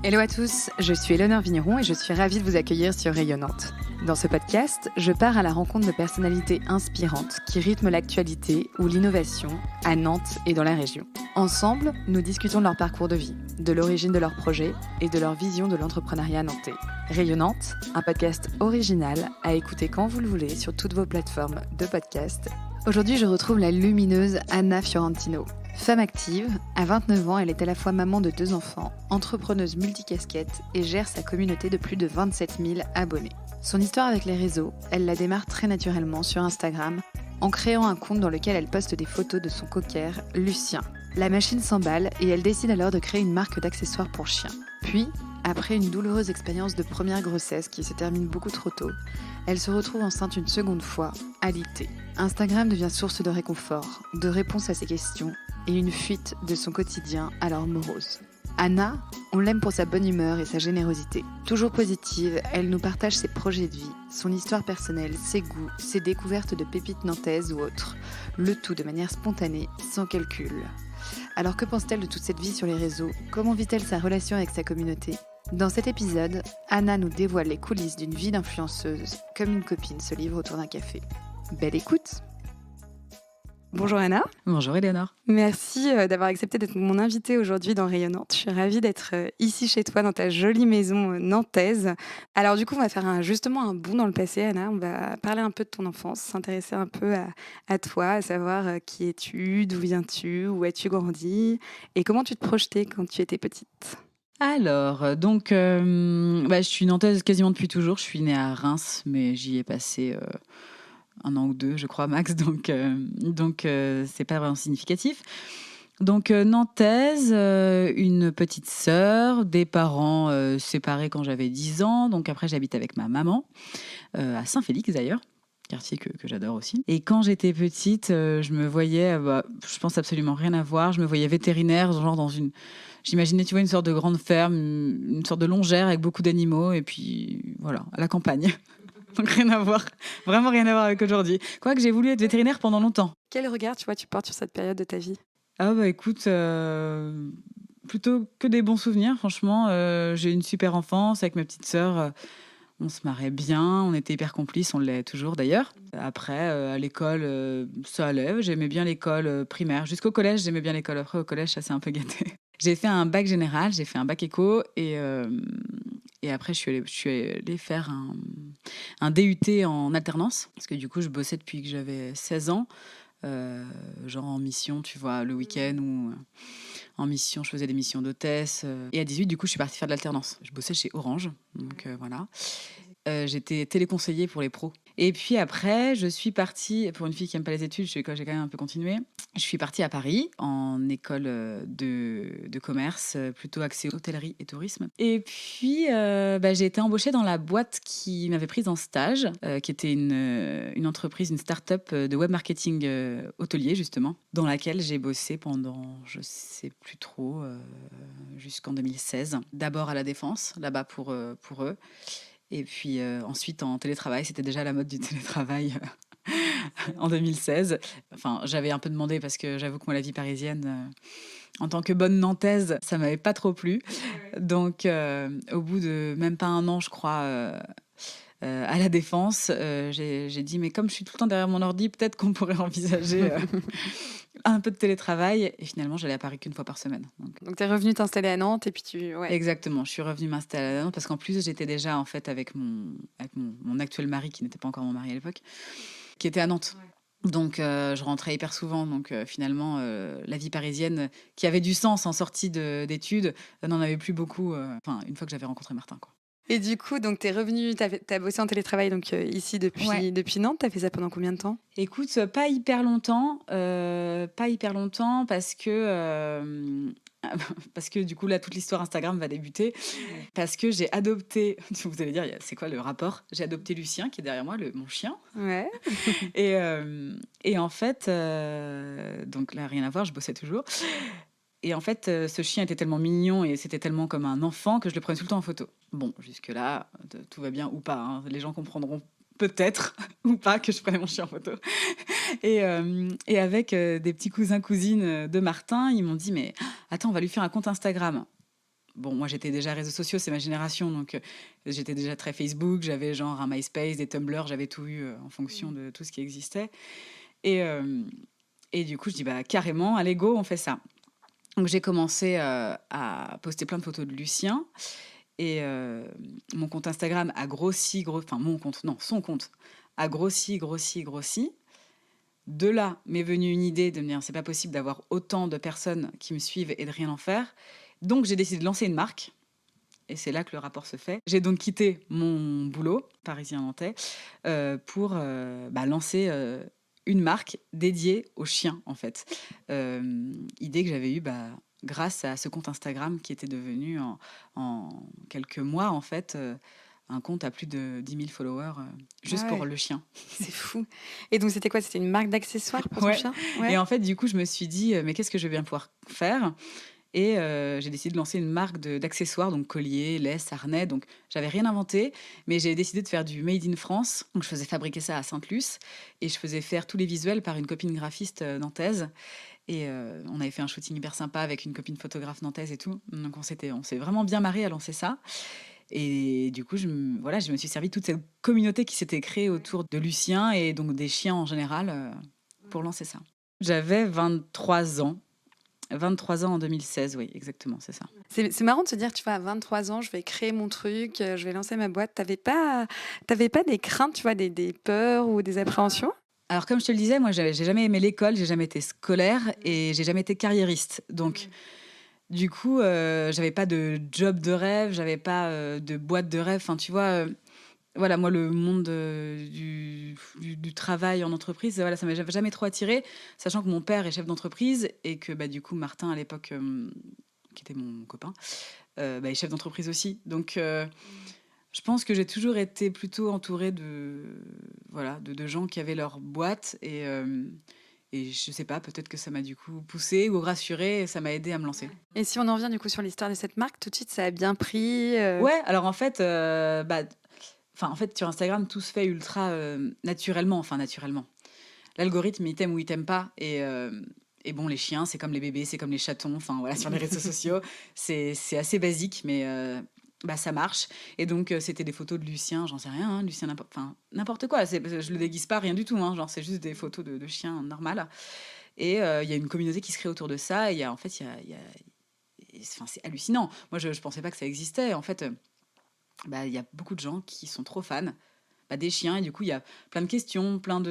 Hello à tous, je suis Éléonore Vigneron et je suis ravie de vous accueillir sur Rayonnante. Dans ce podcast, je pars à la rencontre de personnalités inspirantes qui rythment l'actualité ou l'innovation à Nantes et dans la région. Ensemble, nous discutons de leur parcours de vie, de l'origine de leurs projets et de leur vision de l'entrepreneuriat nantais. Rayonnante, un podcast original à écouter quand vous le voulez sur toutes vos plateformes de podcast. Aujourd'hui, je retrouve la lumineuse Anna Fiorentino. Femme active, à 29 ans, elle est à la fois maman de 2 enfants, entrepreneuse multicasquette et gère sa communauté de plus de 27 000 abonnés. Son histoire avec les réseaux, elle la démarre très naturellement sur Instagram, en créant un compte dans lequel elle poste des photos de son cocker, Lucien. La machine s'emballe et elle décide alors de créer une marque d'accessoires pour chiens. Puis, après une douloureuse expérience de première grossesse qui se termine beaucoup trop tôt, elle se retrouve enceinte une seconde fois, alitée. Instagram devient source de réconfort, de réponses à ses questions et une fuite de son quotidien alors morose. Anna, on l'aime pour sa bonne humeur et sa générosité. Toujours positive, elle nous partage ses projets de vie, son histoire personnelle, ses goûts, ses découvertes de pépites nantaises ou autres. Le tout de manière spontanée, sans calcul. Alors que pense-t-elle de toute cette vie sur les réseaux ? Comment vit-elle sa relation avec sa communauté ? Dans cet épisode, Anna nous dévoile les coulisses d'une vie d'influenceuse, comme une copine se livre autour d'un café. Belle écoute! Bonjour Anna. Bonjour Éléonore. Merci d'avoir accepté d'être mon invitée aujourd'hui dans Rayonnante. Je suis ravie d'être ici chez toi dans ta jolie maison nantaise. Alors du coup, on va faire justement un bond dans le passé, Anna. On va parler un peu de ton enfance, s'intéresser un peu à toi, à savoir qui es-tu, d'où viens-tu, où as-tu grandi et comment tu te projetais quand tu étais petite. Alors, donc, je suis nantaise quasiment depuis toujours. Je suis née à Reims, mais j'y ai passé 1 an ou 2, je crois, max. Donc, c'est pas vraiment significatif. Donc, nantaise, une petite sœur, des parents séparés quand j'avais 10 ans. Donc, après, j'habite avec ma maman, à Saint-Félix d'ailleurs. Quartier que j'adore aussi. Et quand j'étais petite, je me voyais, je pense absolument rien à voir, je me voyais vétérinaire, genre dans une... J'imaginais, tu vois, une sorte de grande ferme, une sorte de longère avec beaucoup d'animaux, et puis voilà, à la campagne. Donc rien à voir, vraiment rien à voir avec aujourd'hui. Quoique j'ai voulu être vétérinaire pendant longtemps. Quel regard, tu portes sur cette période de ta vie ? Ah bah écoute, plutôt que des bons souvenirs, franchement. J'ai eu une super enfance avec ma petite sœur. On se marrait bien, on était hyper complices, on l'est toujours d'ailleurs. Après, à l'école, ça allait. J'aimais bien l'école primaire. Jusqu'au collège, j'aimais bien l'école. Après, au collège, ça s'est un peu gâté. J'ai fait un bac général, j'ai fait un bac éco et après, je suis allée faire un DUT en alternance. Parce que du coup, je bossais depuis que j'avais 16 ans. Genre en mission, tu vois, le week-end ou en mission, je faisais des missions d'hôtesse. Et à 18, du coup, je suis partie faire de l'alternance. Je bossais chez Orange, donc voilà. J'étais téléconseiller pour les pros. Et puis après, je suis partie, pour une fille qui n'aime pas les études, j'ai quand même un peu continué. Je suis partie à Paris en école de commerce, plutôt axée hôtellerie et tourisme. Et puis, j'ai été embauchée dans la boîte qui m'avait prise en stage, qui était une entreprise, une start-up de web marketing hôtelier, justement, dans laquelle j'ai bossé pendant, je sais plus trop, jusqu'en 2016. D'abord à La Défense, là-bas pour eux. Et puis ensuite en télétravail, c'était déjà la mode du télétravail en 2016. Enfin, j'avais un peu demandé parce que j'avoue que moi, la vie parisienne, en tant que bonne nantaise, ça m'avait pas trop plu. Donc, au bout de même pas 1 an, je crois, à La Défense, j'ai dit, mais comme je suis tout le temps derrière mon ordi, peut-être qu'on pourrait envisager un peu de télétravail. Et finalement, j'allais à Paris qu'1 fois par semaine. Donc, tu es revenue t'installer à Nantes et puis Ouais. Exactement, je suis revenue m'installer à Nantes parce qu'en plus, j'étais déjà en fait avec mon actuel mari, qui n'était pas encore mon mari à l'époque, qui était à Nantes. Ouais. Donc, je rentrais hyper souvent. Donc, finalement, la vie parisienne, qui avait du sens en sortie d'études, n'en avait plus beaucoup. Une fois que j'avais rencontré Martin, quoi. Et du coup, donc, t'es revenue, t'as bossé en télétravail donc, ici depuis Nantes. T'as fait ça pendant combien de temps ? Écoute, pas hyper longtemps parce que du coup, là, toute l'histoire Instagram va débuter. Parce que j'ai adopté, vous allez dire, c'est quoi le rapport ? J'ai adopté Lucien, qui est derrière moi, mon chien. Ouais. Et en fait, donc là, rien à voir, je bossais toujours. Et en fait, ce chien était tellement mignon et c'était tellement comme un enfant que je le prenais tout le temps en photo. Bon, jusque-là, tout va bien ou pas, hein. Les gens comprendront peut-être ou pas que je prenais mon chien en photo. Et avec des petits cousins, cousines de Martin, ils m'ont dit, mais attends, on va lui faire un compte Instagram. bon, moi, j'étais déjà réseaux sociaux, c'est ma génération, donc j'étais déjà très Facebook, j'avais genre un MySpace, des Tumblr, j'avais tout eu en fonction de tout ce qui existait. Et, euh, et du coup, je dis, bah, carrément, allez, go, on fait ça. Donc, j'ai commencé à poster plein de photos de Lucien. Et mon compte Instagram a grossi, enfin, mon compte, non, son compte a grossi. De là m'est venue une idée de me dire, c'est pas possible d'avoir autant de personnes qui me suivent et de rien en faire. Donc, j'ai décidé de lancer une marque. Et c'est là que le rapport se fait. J'ai donc quitté mon boulot, parisien-nantais, pour lancer une marque dédiée aux chiens, en fait. Idée que j'avais eue grâce à ce compte Instagram qui était devenu en quelques mois, en fait, un compte à plus de 10 000 followers juste pour le chien. C'est fou. Et donc, c'était quoi? C'était une marque d'accessoires pour ton chien? Et en fait, du coup, je me suis dit, mais qu'est-ce que je vais bien pouvoir faire? Et j'ai décidé de lancer une marque d'accessoires, donc colliers, laisse, harnais. Donc, j'avais rien inventé, mais j'ai décidé de faire du Made in France. Donc, je faisais fabriquer ça à Sainte-Luce et je faisais faire tous les visuels par une copine graphiste nantaise. Et on avait fait un shooting hyper sympa avec une copine photographe nantaise et tout. Donc, on s'est vraiment bien marré à lancer ça. Et du coup, je me suis servi de toute cette communauté qui s'était créée autour de Lucien et donc des chiens en général pour lancer ça. J'avais 23 ans. 23 ans en 2016, oui, exactement, c'est ça. C'est marrant de se dire, tu vois, à 23 ans, je vais créer mon truc, je vais lancer ma boîte. T'avais pas des craintes, tu vois, des peurs ou des appréhensions? Alors, comme je te le disais, moi, j'ai jamais aimé l'école, j'ai jamais été scolaire et j'ai jamais été carriériste. Donc, du coup, j'avais pas de job de rêve, j'avais pas de boîte de rêve. Enfin, tu vois, voilà, moi, le monde du travail en entreprise, voilà, ça m'a jamais trop attiré, sachant que mon père est chef d'entreprise et que, du coup, Martin, à l'époque, qui était mon copain, est chef d'entreprise aussi. Donc, je pense que j'ai toujours été plutôt entourée de gens qui avaient leur boîte et je sais pas, peut-être que ça m'a du coup poussée ou rassurée et ça m'a aidée à me lancer. Et si on en revient du coup sur l'histoire de cette marque, tout de suite, ça a bien pris. Ouais, alors en fait, sur Instagram, tout se fait ultra naturellement. Enfin, naturellement. L'algorithme, il t'aime ou il t'aime pas. Et bon, les chiens, c'est comme les bébés, c'est comme les chatons. Enfin, voilà, sur les réseaux sociaux, c'est assez basique, mais ça marche. Et donc, c'était des photos de Lucien, j'en sais rien, hein, Lucien, n'importe quoi. Je le déguise pas, rien du tout. Hein, genre, c'est juste des photos de chiens normales. Et il y a une communauté qui se crée autour de ça. Et c'est hallucinant. Moi, je pensais pas que ça existait. En fait, il y a beaucoup de gens qui sont trop fans des chiens. Et du coup, il y a plein de questions, plein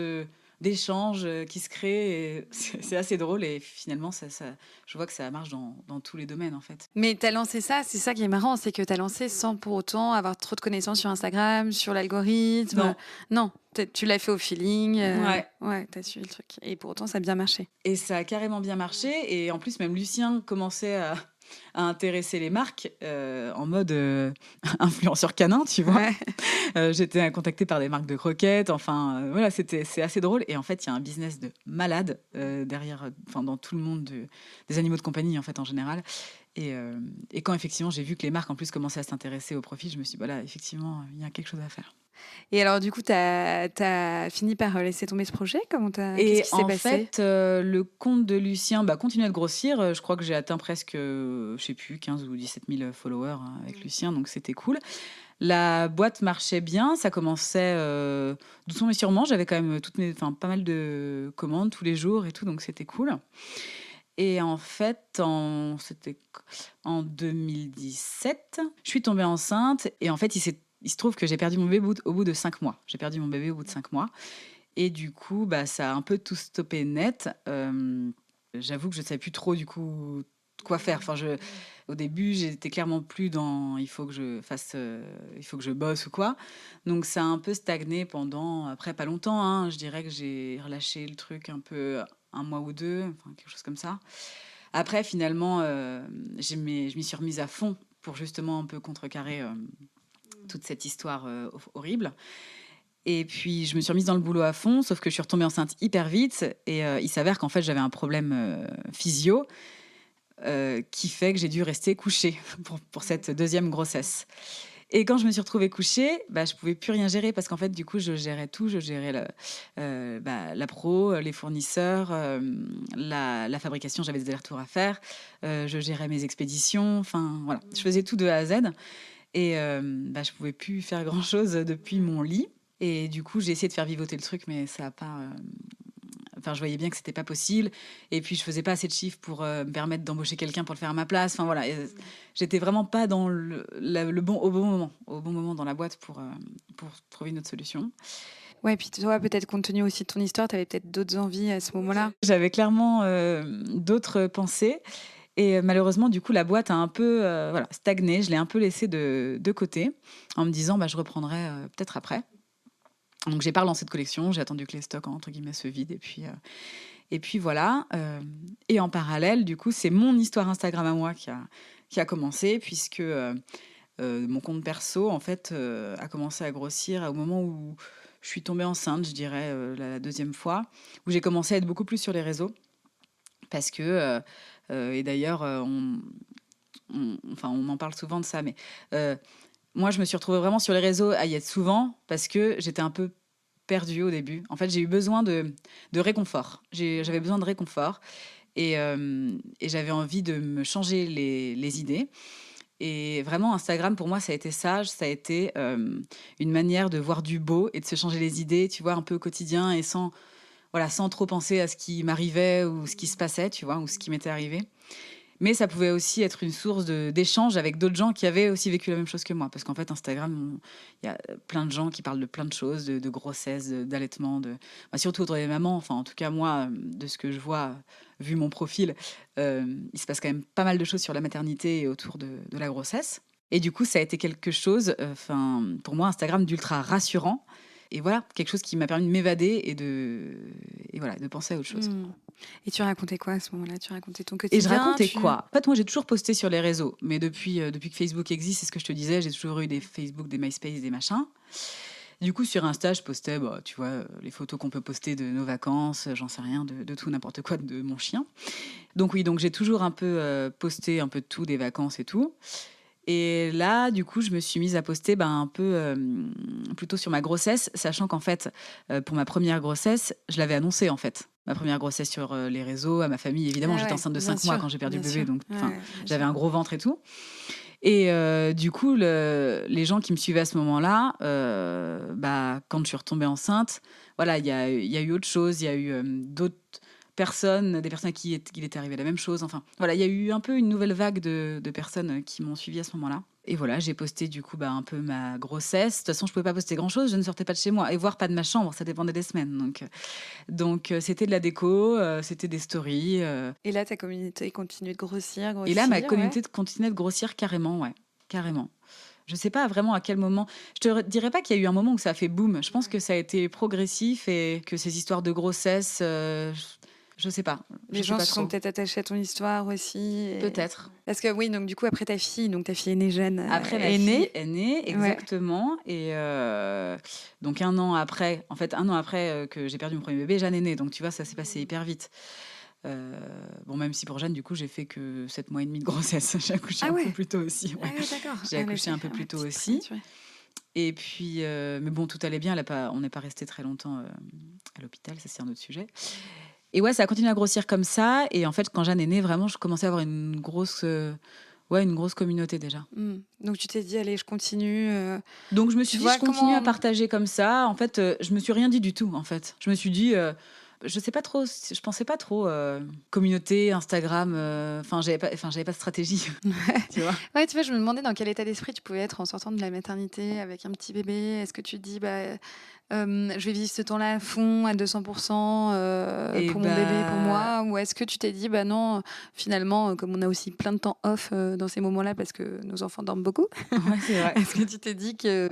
d'échanges qui se créent. Et c'est assez drôle. Et finalement, je vois que ça marche dans tous les domaines, en fait. Mais tu as lancé ça, c'est ça qui est marrant, c'est que tu as lancé sans pour autant avoir trop de connaissances sur Instagram, sur l'algorithme. Non, tu l'as fait au feeling. Ouais, tu as suivi le truc. Et pour autant, ça a bien marché. Et ça a carrément bien marché. Et en plus, même Lucien commençait à intéresser les marques en mode influenceur canin, tu vois. Ouais. J'étais contactée par des marques de croquettes. Enfin, voilà, c'est assez drôle. Et en fait, il y a un business de malade derrière, dans tout le monde des animaux de compagnie, en fait, en général. Et quand, effectivement, j'ai vu que les marques, en plus, commençaient à s'intéresser au profil, je me suis dit, voilà, effectivement, il y a quelque chose à faire. Et alors, du coup, tu as fini par laisser tomber ce projet? Qu'est-ce qui s'est passé? En fait, le compte de Lucien continuait de grossir. Je crois que j'ai atteint presque, je sais plus, 15 ou 17 000 followers avec Lucien, donc c'était cool. La boîte marchait bien, ça commençait doucement mais sûrement. J'avais quand même pas mal de commandes tous les jours et tout, donc c'était cool. Et en fait, c'était en 2017, je suis tombée enceinte et en fait, il se trouve que j'ai perdu mon bébé au bout de 5 mois. J'ai perdu mon bébé au bout de 5 mois. Et du coup, ça a un peu tout stoppé net. J'avoue que je ne savais plus trop, du coup, quoi faire. Enfin, au début, j'étais clairement plus dans il faut que je bosse ou quoi. Donc, ça a un peu stagné pendant, après, pas longtemps. Hein, je dirais que j'ai relâché le truc un peu 1 mois ou 2, enfin, quelque chose comme ça. Après, finalement, je m'y suis remise à fond pour justement un peu contrecarrer toute cette histoire horrible. Et puis, je me suis remise dans le boulot à fond, sauf que je suis retombée enceinte hyper vite. Et il s'avère qu'en fait, j'avais un problème physio qui fait que j'ai dû rester couchée pour cette deuxième grossesse. Et quand je me suis retrouvée couchée, je pouvais plus rien gérer parce qu'en fait, du coup, je gérais tout. Je gérais la pro, les fournisseurs, la fabrication. J'avais des allers-retours à faire. Je gérais mes expéditions. Enfin, voilà. Je faisais tout de A à Z. Et je pouvais plus faire grand-chose depuis mon lit. Et du coup, j'ai essayé de faire vivoter le truc, mais ça a pas... Enfin, je voyais bien que c'était pas possible. Et puis, je faisais pas assez de chiffres pour me permettre d'embaucher quelqu'un pour le faire à ma place. Enfin, voilà. Et, j'étais vraiment pas dans au bon moment dans la boîte pour trouver une autre solution. Ouais, puis toi, peut-être compte tenu aussi de ton histoire, tu avais peut-être d'autres envies à ce moment-là. J'avais clairement d'autres pensées. Et malheureusement, du coup, la boîte a un peu stagné. Je l'ai un peu laissée de côté en me disant je reprendrai peut-être après. Donc, j'ai pas relancé de collection. J'ai attendu que les stocks, entre guillemets, se vident. Et puis voilà. Et en parallèle, du coup, c'est mon histoire Instagram à moi qui a commencé, puisque mon compte perso, en fait, a commencé à grossir au moment où je suis tombée enceinte, je dirais, la deuxième fois, où j'ai commencé à être beaucoup plus sur les réseaux. Parce que, et d'ailleurs, on en parle souvent de ça, mais moi, je me suis retrouvée vraiment sur les réseaux à y être souvent parce que j'étais un peu perdue au début. En fait, j'ai eu besoin de réconfort. J'avais besoin de réconfort et j'avais envie de me changer les idées. Et vraiment, Instagram, pour moi, ça a été sage. Ça a été une manière de voir du beau et de se changer les idées, tu vois, un peu au quotidien et sans trop penser à ce qui m'arrivait ou ce qui se passait, tu vois, ou ce qui m'était arrivé. Mais ça pouvait aussi être une source d'échange avec d'autres gens qui avaient aussi vécu la même chose que moi. Parce qu'en fait, Instagram, il y a plein de gens qui parlent de plein de choses, de grossesse, d'allaitement, surtout autour des mamans. Enfin, en tout cas, moi, de ce que je vois, vu mon profil, il se passe quand même pas mal de choses sur la maternité et autour de la grossesse. Et du coup, ça a été quelque chose, pour moi, Instagram, d'ultra rassurant. Et voilà, quelque chose qui m'a permis de m'évader et de penser à autre chose. Et tu racontais quoi à ce moment-là? Tu racontais ton quotidien? Et je racontais quoi? En fait, moi, j'ai toujours posté sur les réseaux. Mais depuis que Facebook existe, c'est ce que je te disais, j'ai toujours eu des Facebook, des MySpace, des machins. Du coup, sur Insta, je postais, tu vois, les photos qu'on peut poster de nos vacances, j'en sais rien, de tout, n'importe quoi, de mon chien. Donc oui, j'ai toujours un peu posté un peu de tout, des vacances et tout. Et là, du coup, je me suis mise à poster un peu plutôt sur ma grossesse, sachant qu'en fait, pour ma première grossesse, je l'avais annoncé en fait. Ma première grossesse sur les réseaux, à ma famille, évidemment. J'étais enceinte de 5 mois quand j'ai perdu le bébé, donc j'avais un gros ventre et tout. Et du coup, les gens qui me suivaient à ce moment-là, quand je suis retombée enceinte, voilà, il y a eu autre chose, il y a eu d'autres personnes, des personnes qui il était arrivé la même chose. Enfin, voilà, il y a eu un peu une nouvelle vague de personnes qui m'ont suivie à ce moment-là. Et voilà, j'ai posté du coup un peu ma grossesse. De toute façon, je pouvais pas poster grand-chose, je ne sortais pas de chez moi. Et voire pas de ma chambre, ça dépendait des semaines. Donc c'était de la déco, c'était des stories. Et là, ta communauté continuait de grossir. Et là, ma communauté continuait de grossir carrément, ouais, carrément. Je sais pas vraiment à quel moment. Je te dirais pas qu'il y a eu un moment où ça a fait boum. Je pense que ça a été progressif et que ces histoires de grossesse... je sais pas. Les gens se sont peut-être attachés à ton histoire aussi. Peut-être. Parce que oui, donc du coup, après ta fille est née jeune. Après, ma fille est née, exactement. Ouais. Et donc un an après que j'ai perdu mon premier bébé, Jeanne est née. Donc tu vois, ça s'est passé hyper vite. Même si pour Jeanne, du coup, j'ai fait que 7 mois et demi de grossesse. J'ai accouché un peu plus tôt aussi. Ouais. Ah ouais, d'accord. J'ai accouché un peu plus tôt aussi. Et puis, mais bon, tout allait bien. On n'est pas resté très longtemps à l'hôpital. Ça, c'est un autre sujet. Et ouais, ça a continué à grossir comme ça. Et en fait, quand Jeanne est née, vraiment, je commençais à avoir une grosse communauté déjà. Donc tu t'es dit, allez, je continue. Donc je me suis dit, je continue à partager comme ça. En fait, je me suis rien dit du tout. En fait, je me suis dit, je sais pas trop. Je pensais pas trop communauté, Instagram. J'avais pas de stratégie. Tu vois. Ouais, tu vois, je me demandais dans quel état d'esprit tu pouvais être en sortant de la maternité avec un petit bébé. Est-ce que tu te dis, je vais vivre ce temps-là à fond, à 200% pour mon bébé, pour moi? Ou est-ce que tu t'es dit, non, finalement, comme on a aussi plein de temps off dans ces moments-là parce que nos enfants dorment beaucoup, ouais, c'est vrai. est-ce que tu t'es dit que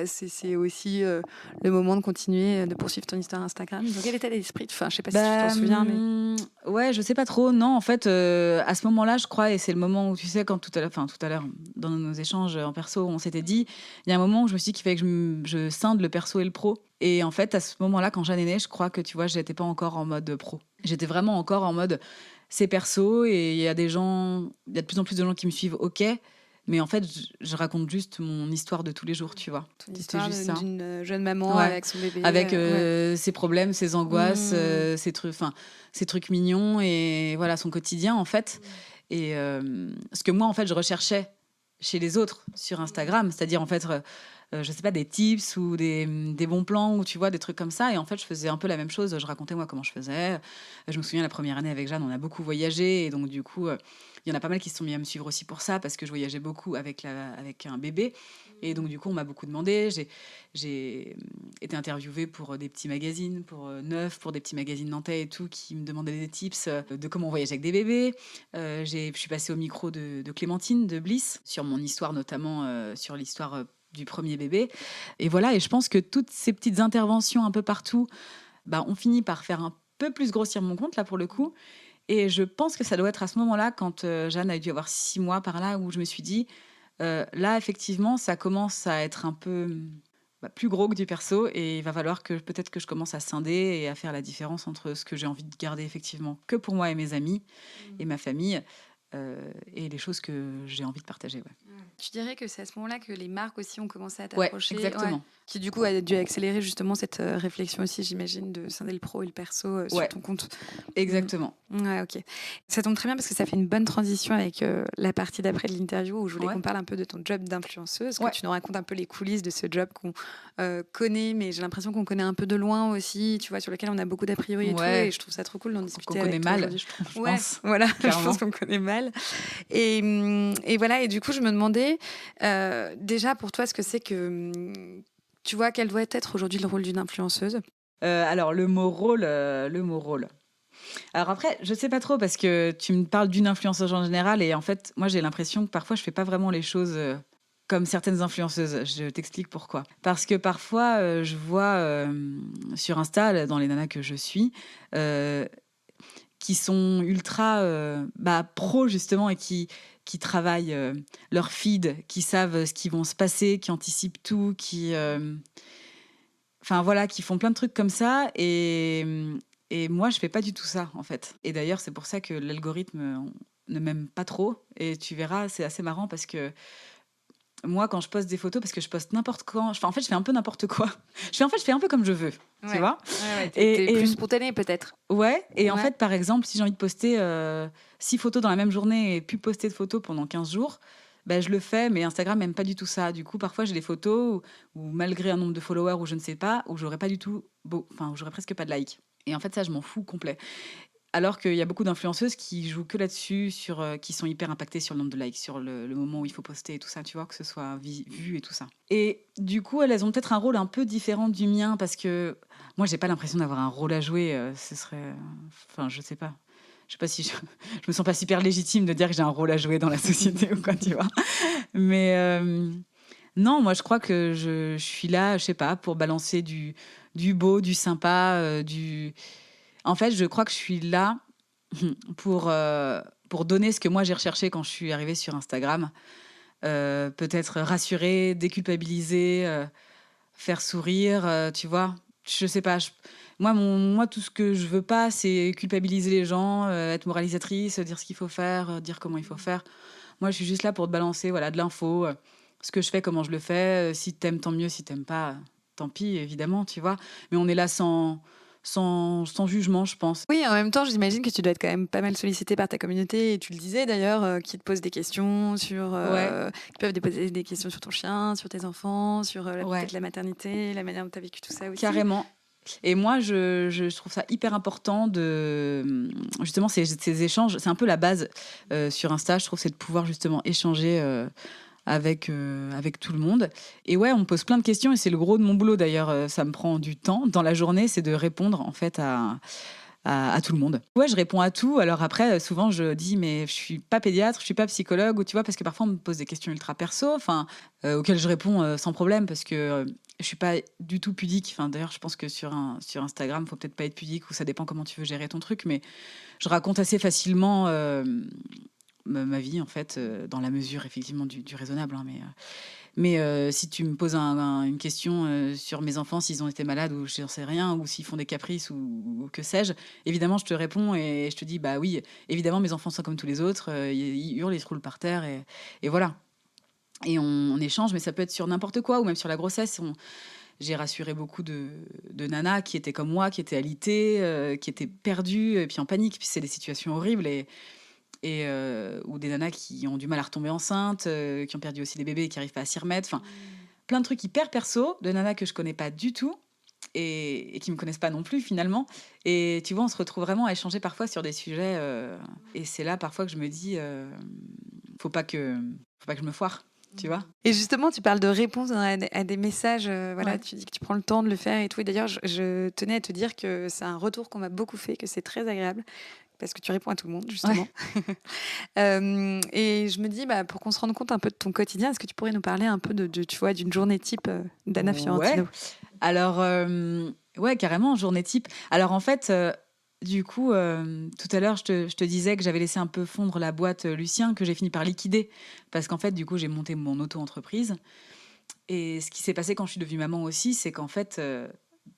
c'est aussi le moment de continuer de poursuivre ton histoire Instagram? Dans quel état d'esprit? Enfin, je sais pas si tu t'en souviens, mais... Ouais, je sais pas trop. Non, en fait, à ce moment-là, je crois, et c'est le moment où, tu sais, quand tout à l'heure, dans nos échanges en perso, on s'était dit, il y a un moment où je me suis dit qu'il fallait que je scinde le perso et le pro. Et en fait, à ce moment-là, quand Jeanne est née, je crois que, tu vois, j'étais pas encore en mode pro. J'étais vraiment encore en mode, c'est perso, et il y a de plus en plus de gens qui me suivent, ok. Mais en fait, je raconte juste mon histoire de tous les jours, tu vois. Ton C'était histoire juste ça. d'une jeune maman Ouais. avec son bébé. Avec Ouais. ses problèmes, ses angoisses, ses trucs mignons et voilà, son quotidien, en fait. Et ce que moi, en fait, je recherchais chez les autres sur Instagram, c'est-à-dire, en fait, je sais pas, des tips ou des bons plans ou tu vois, des trucs comme ça. Et en fait, je faisais un peu la même chose. Je racontais, moi, comment je faisais. Je me souviens, la première année avec Jeanne, on a beaucoup voyagé. Et donc, du coup, il y en a pas mal qui se sont mis à me suivre aussi pour ça, parce que je voyageais beaucoup avec un bébé. Et donc, du coup, on m'a beaucoup demandé. J'ai été interviewée pour des petits magazines, pour Neuf, pour des petits magazines nantais et tout, qui me demandaient des tips de comment voyager avec des bébés. Je suis passée au micro de Clémentine, de Bliss, sur mon histoire, notamment sur l'histoire du premier bébé. Et voilà, et je pense que toutes ces petites interventions un peu partout, bah, on finit par faire un peu plus grossir mon compte, là, pour le coup. Et je pense que ça doit être à ce moment-là, quand Jeanne a dû avoir 6 mois par là, où je me suis dit, là, effectivement, ça commence à être un peu plus gros que du perso, et il va falloir que peut-être que je commence à scinder et à faire la différence entre ce que j'ai envie de garder effectivement que pour moi et mes amis et ma famille, et les choses que j'ai envie de partager. Ouais, Tu dirais que c'est à ce moment-là que les marques aussi ont commencé à ouais, t'approcher. exactement. Qui du coup a dû accélérer justement cette réflexion aussi, j'imagine, de scinder le pro et le perso sur Ouais, ton compte. exactement. Ouais, ok. Ça tombe très bien parce que ça fait une bonne transition avec la partie d'après de l'interview où je voulais Ouais. qu'on parle un peu de ton job d'influenceuse, Ouais. que tu nous racontes un peu les coulisses de ce job qu'on connaît, mais j'ai l'impression qu'on connaît un peu de loin aussi, tu vois, sur lequel on a beaucoup d'a priori et tout, Ouais. et je trouve ça trop cool d'en discuter Qu'on avec connaît toi mal, aujourd'hui. je Ouais, pense. voilà, je Clairement. pense qu'on connaît mal. Et voilà, et du coup, je me demandais déjà pour toi ce que c'est que, tu vois, quel doit être aujourd'hui le rôle d'une influenceuse. Alors, le mot rôle. Alors après, je sais pas trop parce que tu me parles d'une influenceuse en général et en fait, moi j'ai l'impression que parfois je fais pas vraiment les choses comme certaines influenceuses. Je t'explique pourquoi. Parce que parfois, je vois sur Insta, dans les nanas que je suis, qui sont ultra pro justement et qui travaillent leur feed, qui savent ce qui vont se passer, qui anticipent tout, enfin voilà, qui font plein de trucs comme ça. Et moi, je fais pas du tout ça, en fait. Et d'ailleurs, c'est pour ça que l'algorithme ne m'aime pas trop. Et tu verras, c'est assez marrant parce que moi, quand je poste des photos, parce que je poste n'importe quand, en fait, je fais un peu n'importe quoi. Je fais un peu comme je veux, tu vois. Ouais, t'es plus spontanée peut-être. Ouais, et en Ouais. fait, par exemple, si j'ai envie de poster 6 photos dans la même journée et plus poster de photos pendant 15 jours, ben, je le fais, mais Instagram n'aime pas du tout ça. Du coup, parfois, j'ai des photos où malgré un nombre de followers ou je ne sais pas, où j'aurais pas du tout, où j'aurais presque pas de likes. Et en fait, ça, je m'en fous complet. Alors qu'il y a beaucoup d'influenceuses qui jouent que là-dessus, qui sont hyper impactées sur le nombre de likes, sur le moment où il faut poster et tout ça, tu vois, que ce soit vu et tout ça. Et du coup, elles ont peut-être un rôle un peu différent du mien parce que moi, j'ai pas l'impression d'avoir un rôle à jouer. Ce serait. Enfin, je sais pas. Je sais pas si je me sens pas super légitime de dire que j'ai un rôle à jouer dans la société ou quoi, tu vois. Mais non, moi, je crois que je suis là, je sais pas, pour balancer du beau, du sympa, du. En fait, je crois que je suis là pour donner ce que moi j'ai recherché quand je suis arrivée sur Instagram. Peut-être rassurer, déculpabiliser, faire sourire, tu vois. Je sais pas. Moi, tout ce que je veux pas, c'est culpabiliser les gens, être moralisatrice, dire ce qu'il faut faire, dire comment il faut faire. Moi, je suis juste là pour te balancer, voilà, de l'info, ce que je fais, comment je le fais. Si t'aimes, tant mieux. Si t'aimes pas, tant pis, évidemment, tu vois. Mais on est là sans jugement, je pense. Oui, en même temps, j'imagine que tu dois être quand même pas mal sollicité par ta communauté, et tu le disais d'ailleurs, qui te posent des questions sur, Ouais. qui peuvent te poser des questions sur ton chien, sur tes enfants, sur Ouais. peut-être la maternité, la manière dont tu as vécu tout ça aussi. Carrément. Et moi, je trouve ça hyper important de justement ces échanges. C'est un peu la base sur Insta, je trouve, c'est de pouvoir justement échanger avec tout le monde. Et ouais, on me pose plein de questions et c'est le gros de mon boulot d'ailleurs. Ça me prend du temps dans la journée, c'est de répondre en fait à tout le monde. Ouais, je réponds à tout. Alors après, souvent, je dis, mais je suis pas pédiatre, je suis pas psychologue, ou tu vois, parce que parfois, on me pose des questions ultra perso, auxquelles je réponds sans problème, parce que je suis pas du tout pudique. Enfin, d'ailleurs, je pense que sur Instagram, faut peut-être pas être pudique, ou ça dépend comment tu veux gérer ton truc, mais je raconte assez facilement ma vie, en fait, dans la mesure, effectivement, du raisonnable. Hein, mais si tu me poses une question sur mes enfants, s'ils ont été malades ou je n'en sais rien, ou s'ils font des caprices ou que sais-je, évidemment, je te réponds et je te dis, bah oui, évidemment, mes enfants sont comme tous les autres, ils hurlent, ils se roulent par terre et voilà. Et on échange, mais ça peut être sur n'importe quoi, ou même sur la grossesse. J'ai rassuré beaucoup de nanas qui étaient comme moi, qui étaient alitées, qui étaient perdues, et puis en panique. Puis c'est des situations horribles, ou des nanas qui ont du mal à retomber enceintes, qui ont perdu aussi des bébés et qui n'arrivent pas à s'y remettre. Enfin, plein de trucs hyper perso, de nanas que je connais pas du tout, et qui me connaissent pas non plus finalement. Et tu vois, on se retrouve vraiment à échanger parfois sur des sujets. Et c'est là parfois que je me dis, faut pas que je me foire. Tu vois. Et justement, tu parles de réponse à des messages. Voilà, Ouais. tu dis que tu prends le temps de le faire et tout. Et d'ailleurs, je tenais à te dire que c'est un retour qu'on m'a beaucoup fait, que c'est très agréable parce que tu réponds à tout le monde, justement. Et je me dis, pour qu'on se rende compte un peu de ton quotidien, est-ce que tu pourrais nous parler un peu tu vois, d'une journée type d'Anna Fiorentino? Ouais. Alors, ouais, carrément, journée type. Alors, en fait, du coup, tout à l'heure, je te disais que j'avais laissé un peu fondre la boîte Lucien, que j'ai fini par liquider. Parce qu'en fait, du coup, j'ai monté mon auto-entreprise. Et ce qui s'est passé quand je suis devenue maman aussi, c'est qu'en fait,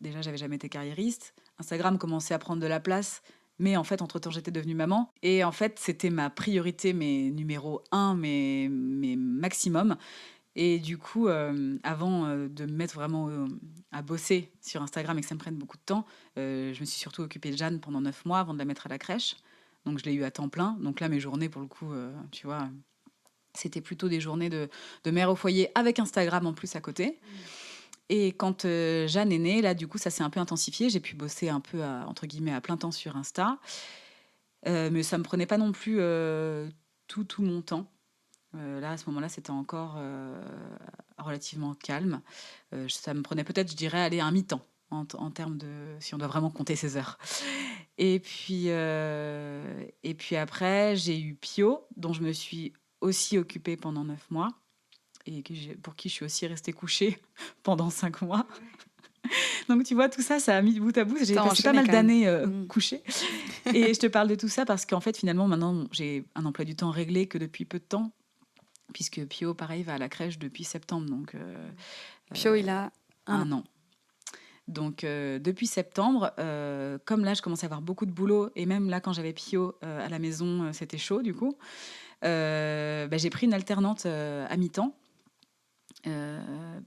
déjà, j'avais jamais été carriériste. Instagram commençait à prendre de la place. Mais en fait, entre-temps, j'étais devenue maman. Et en fait, c'était ma priorité, mais numéro 1, mais maximum. Et du coup, avant de me mettre vraiment à bosser sur Instagram et que ça me prenne beaucoup de temps, je me suis surtout occupée de Jeanne pendant 9 mois avant de la mettre à la crèche. Donc, je l'ai eu à temps plein. Donc là, mes journées, pour le coup, tu vois, c'était plutôt des journées de mère au foyer avec Instagram en plus à côté. Et quand Jeanne est née, là, du coup, ça s'est un peu intensifié. J'ai pu bosser un peu, entre guillemets, à plein temps sur Insta. Mais ça ne me prenait pas non plus tout mon temps. Là, à ce moment-là, c'était encore relativement calme. Ça me prenait peut-être, je dirais, aller un mi-temps en termes de... si on doit vraiment compter ses heures. Et puis après, j'ai eu Pio, dont je me suis aussi occupée pendant 9 mois et pour qui je suis aussi restée couchée pendant 5 mois. Donc, tu vois, tout ça, ça a mis de bout à bout. J'ai passé pas mal d'années couchée. Et je te parle de tout ça parce qu'en fait, finalement, maintenant, j'ai un emploi du temps réglé que depuis peu de temps. Puisque Pio, pareil, va à la crèche depuis septembre. Donc, Pio, il a un an. Donc, depuis septembre, comme là, je commence à avoir beaucoup de boulot, et même là, quand j'avais Pio à la maison, c'était chaud, du coup, j'ai pris une alternante à mi-temps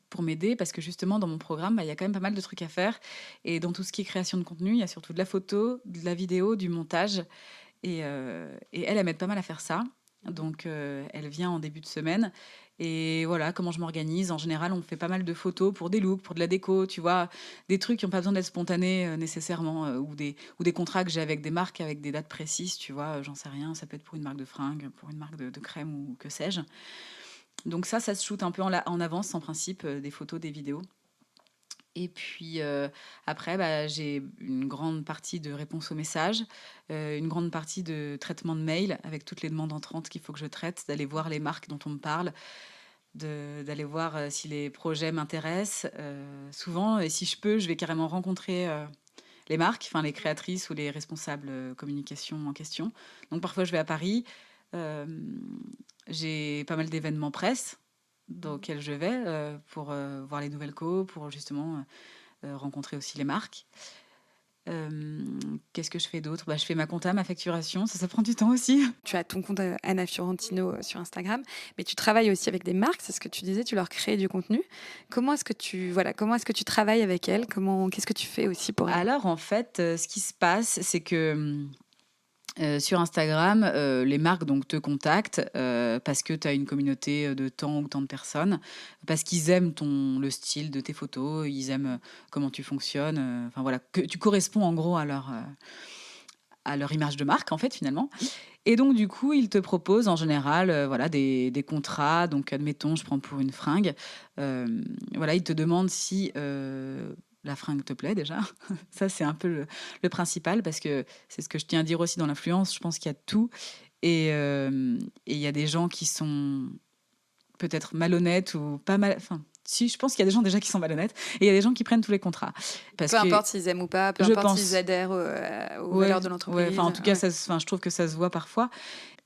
pour m'aider, parce que justement, dans mon programme, il y a quand même pas mal de trucs à faire. Et dans tout ce qui est création de contenu, il y a surtout de la photo, de la vidéo, du montage. Et elle m'aide pas mal à faire ça. Donc, elle vient en début de semaine. Et voilà, comment je m'organise. En général, on fait pas mal de photos pour des looks, pour de la déco, tu vois, des trucs qui n'ont pas besoin d'être spontanés nécessairement, ou des contrats que j'ai avec des marques, avec des dates précises, tu vois, j'en sais rien. Ça peut être pour une marque de fringues, pour une marque de crème ou que sais-je. Donc ça se shoot un peu en avance, en principe, des photos, des vidéos. Et puis après, j'ai une grande partie de réponse aux messages, une grande partie de traitement de mail avec toutes les demandes entrantes qu'il faut que je traite, d'aller voir les marques dont on me parle, d'aller voir si les projets m'intéressent. Souvent, et si je peux, je vais carrément rencontrer les marques, enfin les créatrices ou les responsables communication en question. Donc parfois, je vais à Paris. J'ai pas mal d'événements presse dans lesquels je vais pour voir les nouvelles co, pour justement rencontrer aussi les marques. Qu'est-ce que je fais d'autre? Je fais ma compta, ma facturation, ça prend du temps aussi. Tu as ton compte Anna Fiorentino sur Instagram, mais tu travailles aussi avec des marques, c'est ce que tu disais, tu leur crées du contenu. Comment est-ce que tu travailles avec elles? Qu'est-ce que tu fais aussi pour elles? Alors en fait, ce qui se passe, c'est que sur Instagram, les marques donc te contactent parce que tu as une communauté de tant ou tant de personnes, parce qu'ils aiment le style de tes photos, ils aiment comment tu fonctionnes, enfin voilà, que tu corresponds en gros à leur image de marque en fait finalement. Et donc du coup, ils te proposent en général voilà, des contrats. Donc admettons, je prends pour une fringue, voilà, ils te demandent si la fringue te plaît déjà. Ça, c'est un peu le principal, parce que c'est ce que je tiens à dire aussi dans l'influence. Je pense qu'il y a de tout. Et il y a des gens qui sont peut-être malhonnêtes ou pas mal... Enfin, si, je pense qu'il y a des gens déjà qui sont malhonnêtes. Et il y a des gens qui prennent tous les contrats. Peu importe s'ils aiment ou pas, peu importe s'ils adhèrent aux valeurs de l'entreprise. En tout cas, je trouve que ça se voit parfois.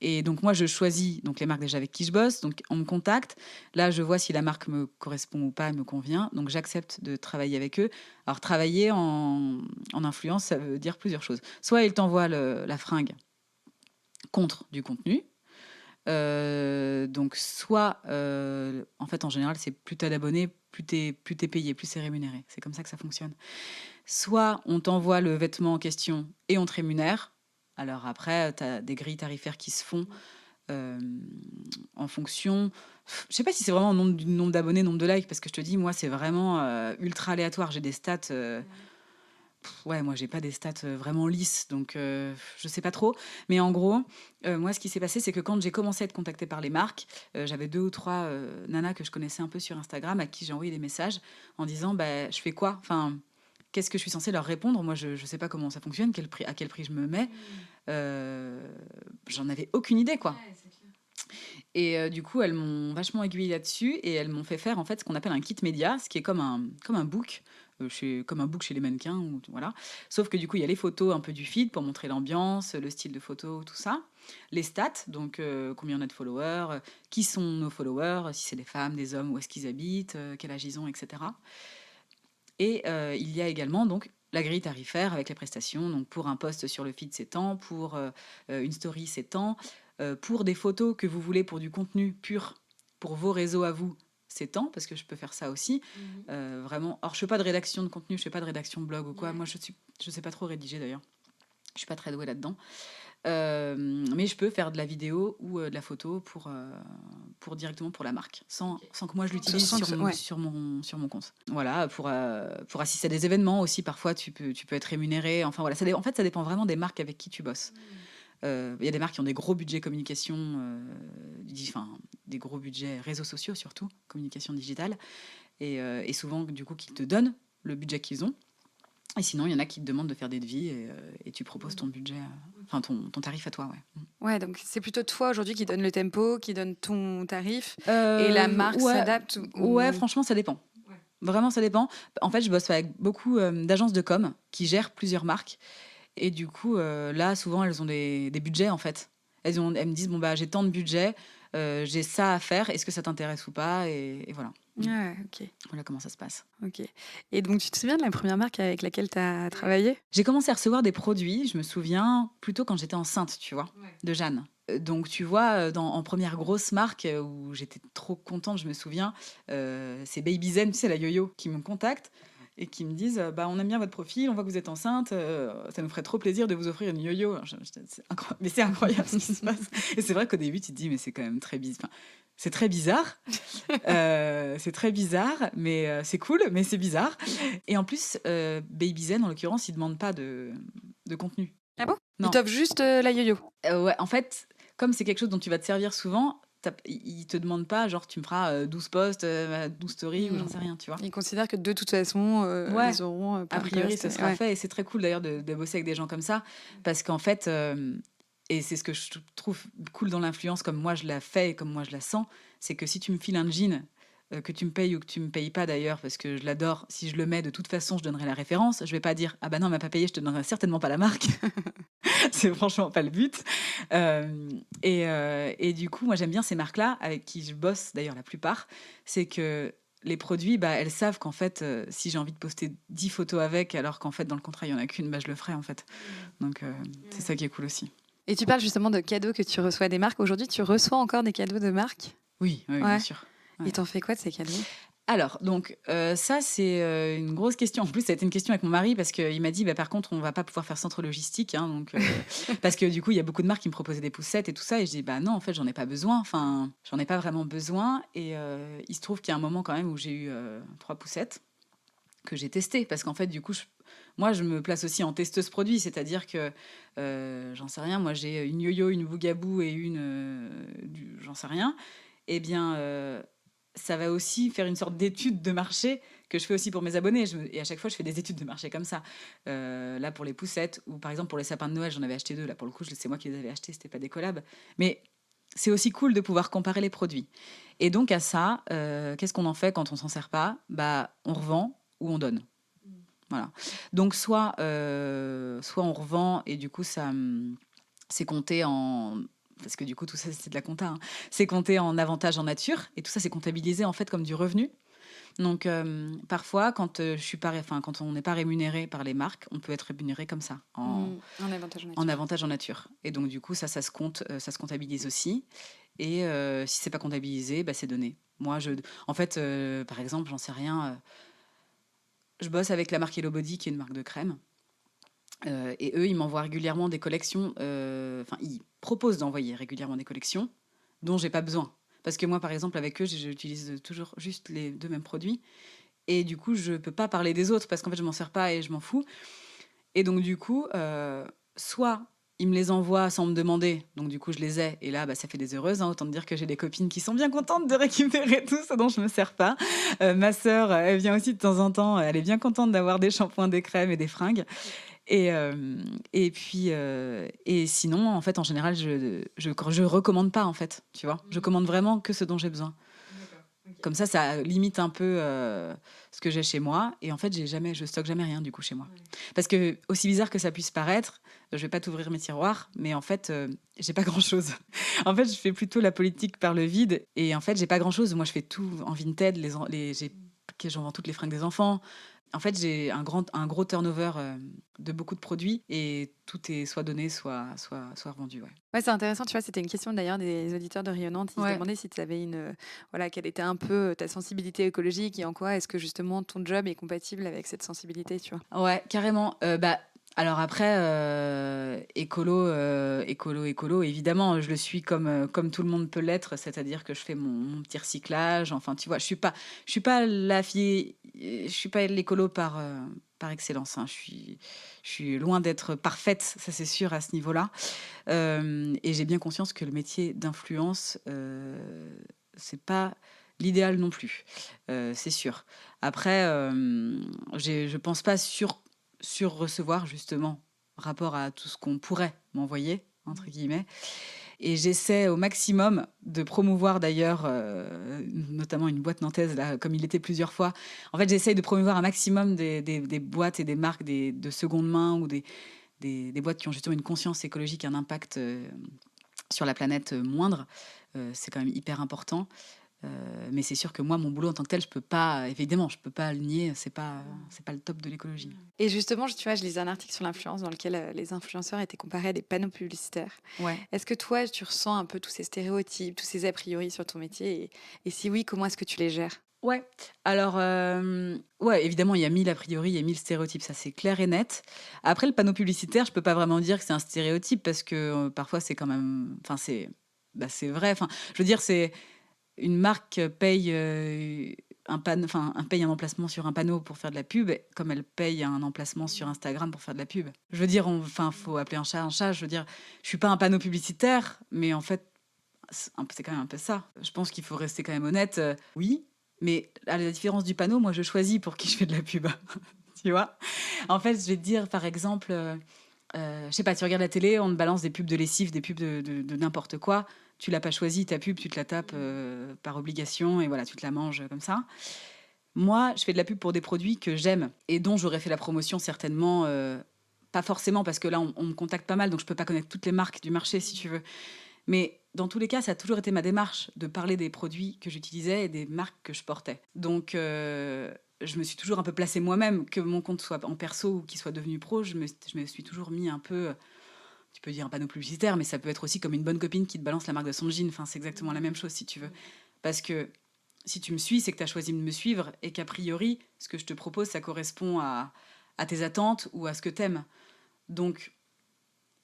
Et donc, moi, je choisis donc, les marques déjà avec qui je bosse. Donc, on me contacte. Là, je vois si la marque me correspond ou pas, elle me convient. Donc, j'accepte de travailler avec eux. Alors, travailler en influence, ça veut dire plusieurs choses. Soit ils t'envoient la fringue contre du contenu. Donc, soit, en fait, en général, c'est plus t'as d'abonnés, plus t'es payé, plus c'est rémunéré. C'est comme ça que ça fonctionne. Soit on t'envoie le vêtement en question et on te rémunère. Alors après, tu as des grilles tarifaires qui se font euh, en fonction. Je sais pas si c'est vraiment du nombre d'abonnés, nombre de likes, parce que je te dis, moi, c'est vraiment ultra aléatoire. J'ai des stats. Ouais, moi, j'ai pas des stats vraiment lisses, donc je sais pas trop. Mais en gros, moi, ce qui s'est passé, c'est que quand j'ai commencé à être contactée par les marques, j'avais 2 ou 3 nanas que je connaissais un peu sur Instagram à qui j'ai envoyé des messages en disant, bah, je fais quoi? Enfin, qu'est-ce que je suis censée leur répondre? Moi, je sais pas comment ça fonctionne, à quel prix je me mets. J'en avais aucune idée, quoi. Et du coup, elles m'ont vachement aiguillée là-dessus et elles m'ont fait faire en fait ce qu'on appelle un kit média, ce qui est comme un book, comme un book chez les mannequins, ou, voilà. Sauf que du coup, il y a les photos un peu du feed pour montrer l'ambiance, le style de photo, tout ça. Les stats, donc combien on a de followers, qui sont nos followers, si c'est des femmes, des hommes, où est-ce qu'ils habitent, quel âge ils ont, etc. Et il y a également donc la grille tarifaire avec les prestations. Donc pour un post sur le feed, c'est tant, pour une story, c'est tant, pour des photos que vous voulez pour du contenu pur pour vos réseaux à vous, c'est tant, parce que je peux faire ça aussi. Vraiment. Or, je fais pas de rédaction de contenu, je fais pas de rédaction de blog ou quoi. Moi, je sais pas trop rédiger d'ailleurs. Je suis pas très douée là-dedans. Mais je peux faire de la vidéo ou de la photo pour directement pour la marque, sans que moi je l'utilise sur mon compte. Voilà, pour assister à des événements aussi, parfois tu peux être rémunéré. Enfin voilà, en fait, ça dépend vraiment des marques avec qui tu bosses. Il y a des marques qui ont des gros budgets communication, des gros budgets réseaux sociaux surtout, communication digitale, et souvent du coup qui te donnent le budget qu'ils ont. Et sinon, il y en a qui te demandent de faire des devis et tu proposes ton budget, enfin ton tarif à toi. Ouais. Ouais, donc c'est plutôt toi aujourd'hui qui donne le tempo, qui donne ton tarif, et la marque s'adapte Ouais, franchement, ça dépend. Ouais. Vraiment, ça dépend. En fait, je bosse avec beaucoup d'agences de com qui gèrent plusieurs marques. Et du coup, là, souvent, elles ont des budgets, en fait. Elles me disent, bon, bah, j'ai tant de budget, j'ai ça à faire, est-ce que ça t'intéresse ou pas? Et voilà. Ouais, ok. Voilà comment ça se passe. Ok. Et donc, tu te souviens de la première marque avec laquelle tu as travaillé? J'ai commencé à recevoir des produits, je me souviens, plutôt quand j'étais enceinte, tu vois, de Jeanne. Donc, tu vois, en première grosse marque où j'étais trop contente, je me souviens, c'est Baby Zen, tu sais, la yo-yo, qui me contacte et qui me disent bah, on aime bien votre profil, on voit que vous êtes enceinte, ça nous ferait trop plaisir de vous offrir une yo-yo. Mais c'est incroyable ce qui se passe. Et c'est vrai qu'au début, tu te dis mais c'est quand même très bizarre. Enfin, c'est très bizarre. C'est très bizarre, mais c'est cool, mais c'est bizarre. Et en plus, Baby Zen, en l'occurrence, il ne demande pas de contenu. Ah bon? Non. Il t'offre juste la yo-yo? Ouais, en fait, comme c'est quelque chose dont tu vas te servir souvent, il te demande pas, genre, tu me feras 12 posts, 12 stories, ou j'en sais rien, tu vois. Il considère que de toute façon, ils auront a priori, ça sera fait. Et c'est très cool, d'ailleurs, de bosser avec des gens comme ça, parce qu'en fait, et c'est ce que je trouve cool dans l'influence, comme moi je la fais et comme moi je la sens, c'est que si tu me files un jean, que tu me payes ou que tu me payes pas d'ailleurs, parce que je l'adore, si je le mets, de toute façon, je donnerai la référence. Je vais pas dire, ah bah non, elle m'a pas payé, je te donnerai certainement pas la marque. C'est franchement pas le but. Et du coup, moi, j'aime bien ces marques-là, avec qui je bosse, d'ailleurs, la plupart. C'est que les produits, bah, elles savent qu'en fait, si j'ai envie de poster 10 photos avec, alors qu'en fait, dans le contrat, il y en a qu'une, bah, je le ferai, en fait. Donc, c'est ça qui est cool aussi. Et tu parles justement de cadeaux que tu reçois des marques. Aujourd'hui, tu reçois encore des cadeaux de marques? Oui, bien sûr. Ouais. Et t'en fais quoi de ces cadeaux? Alors, donc, ça, c'est une grosse question. En plus, ça a été une question avec mon mari parce qu'il m'a dit, bah, par contre, on va pas pouvoir faire centre logistique. Hein, donc, parce que du coup, il y a beaucoup de marques qui me proposaient des poussettes et tout ça. Et je dis, bah non, en fait, j'en ai pas besoin. Enfin, j'en ai pas vraiment besoin. Et il se trouve qu'il y a un moment quand même où j'ai eu 3 poussettes que j'ai testées. Parce qu'en fait, du coup, moi, je me place aussi en testeuse produit. C'est-à-dire que, j'en sais rien, moi, j'ai une yo-yo, une bougaboo et une... j'en sais rien. Eh bien... ça va aussi faire une sorte d'étude de marché que je fais aussi pour mes abonnés. Et à chaque fois, je fais des études de marché comme ça. Là, pour les poussettes, ou par exemple pour les sapins de Noël, j'en avais acheté 2. Là, pour le coup, c'est moi qui les avais achetés, c'était pas des collabs. Mais c'est aussi cool de pouvoir comparer les produits. Et donc, à ça, qu'est-ce qu'on en fait quand on s'en sert pas? Bah, on revend ou on donne. Voilà. Donc, soit on revend et du coup, ça, c'est compté en... Parce que du coup, tout ça, c'est de la compta. Hein. C'est compté en avantage en nature. Et tout ça, c'est comptabilisé en fait comme du revenu. Donc, parfois, quand quand on n'est pas rémunéré par les marques, on peut être rémunéré comme ça, En avantage en nature. en avantage en nature. Et donc, du coup, ça se compte, ça se comptabilise aussi. Et si c'est pas comptabilisé, c'est donné. Moi, en fait, par exemple, j'en sais rien. Je bosse avec la marque Hello Body, qui est une marque de crème. Et eux, ils m'envoient régulièrement des collections. Ils proposent d'envoyer régulièrement des collections dont j'ai pas besoin. Parce que moi, par exemple, avec eux, j'utilise toujours juste les 2 mêmes produits. Et du coup, je peux pas parler des autres parce qu'en fait, je m'en sers pas et je m'en fous. Et donc, du coup, soit ils me les envoient sans me demander, donc du coup, je les ai. Et là, ça fait des heureuses. Hein, autant te dire que j'ai des copines qui sont bien contentes de récupérer tout ce dont je me sers pas. Ma sœur, elle vient aussi de temps en temps. Elle est bien contente d'avoir des shampoings, des crèmes et des fringues. Et puis, et sinon, en fait, en général, je recommande pas, en fait, tu vois. Je commande vraiment que ce dont j'ai besoin. Okay. Comme ça limite un peu ce que j'ai chez moi. Et en fait, je stocke jamais rien, du coup, chez moi. Ouais. Parce que, aussi bizarre que ça puisse paraître, je vais pas t'ouvrir mes tiroirs, mais en fait, j'ai pas grand-chose. En fait, je fais plutôt la politique par le vide. Et en fait, j'ai pas grand-chose. Moi, je fais tout en Vinted. J'en vends toutes les fringues des enfants. En fait, j'ai un gros turnover de beaucoup de produits et tout est soit donné, soit revendu. Ouais, c'est intéressant. Tu vois, c'était une question d'ailleurs des auditeurs de Rayonnante. Ils se demandaient si tu avais quelle était un peu ta sensibilité écologique et en quoi est-ce que justement ton job est compatible avec cette sensibilité, tu vois. Ouais, carrément. Alors après, écolo, évidemment, je le suis comme tout le monde peut l'être, c'est-à-dire que je fais mon petit recyclage. Enfin, tu vois, je suis pas l'écolo par excellence. Hein. Je suis loin d'être parfaite, ça c'est sûr à ce niveau-là. Et j'ai bien conscience que le métier d'influence, c'est pas l'idéal non plus, c'est sûr. Après, je pense pas sur recevoir justement rapport à tout ce qu'on pourrait m'envoyer entre guillemets, et j'essaie au maximum de promouvoir d'ailleurs notamment une boîte nantaise là, comme il était plusieurs fois. En fait, j'essaie de promouvoir un maximum des boîtes et des marques de seconde main ou des boîtes qui ont justement une conscience écologique, un impact sur la planète moindre. C'est quand même hyper important. Mais c'est sûr que moi, mon boulot en tant que tel, je peux pas le nier, c'est pas le top de l'écologie. Et justement, tu vois, je lisais un article sur l'influence dans lequel les influenceurs étaient comparés à des panneaux publicitaires. Ouais. Est-ce que toi, tu ressens un peu tous ces stéréotypes, tous ces a priori sur ton métier et si oui, comment est-ce que tu les gères ? Ouais, alors, évidemment, il y a 1000 a priori, il y a 1000 stéréotypes, ça c'est clair et net. Après, le panneau publicitaire, je peux pas vraiment dire que c'est un stéréotype parce que parfois c'est quand même. Enfin, c'est vrai. Enfin, je veux dire, c'est. Une marque paye paye un emplacement sur un panneau pour faire de la pub, comme elle paye un emplacement sur Instagram pour faire de la pub. Je veux dire, faut appeler un chat un chat. Je veux dire, je suis pas un panneau publicitaire, mais en fait, c'est quand même un peu ça. Je pense qu'il faut rester quand même honnête. Oui, mais à la différence du panneau, moi, je choisis pour qui je fais de la pub. Tu vois ? En fait, je vais te dire, par exemple, je sais pas, tu regardes la télé, on te balance des pubs de lessive, des pubs de n'importe quoi. Tu l'as pas choisi, ta pub, tu te la tapes par obligation et voilà, tu te la manges comme ça. Moi, je fais de la pub pour des produits que j'aime et dont j'aurais fait la promotion certainement, pas forcément parce que là, on me contacte pas mal, donc je peux pas connaître toutes les marques du marché si tu veux. Mais dans tous les cas, ça a toujours été ma démarche de parler des produits que j'utilisais et des marques que je portais. Donc, je me suis toujours un peu placée moi-même, que mon compte soit en perso ou qu'il soit devenu pro, je me suis toujours mis un peu... Tu peux dire un panneau publicitaire, mais ça peut être aussi comme une bonne copine qui te balance la marque de son jean. Enfin, c'est exactement la même chose, si tu veux. Parce que si tu me suis, c'est que tu as choisi de me suivre et qu'a priori, ce que je te propose, ça correspond à tes attentes ou à ce que tu aimes. Donc,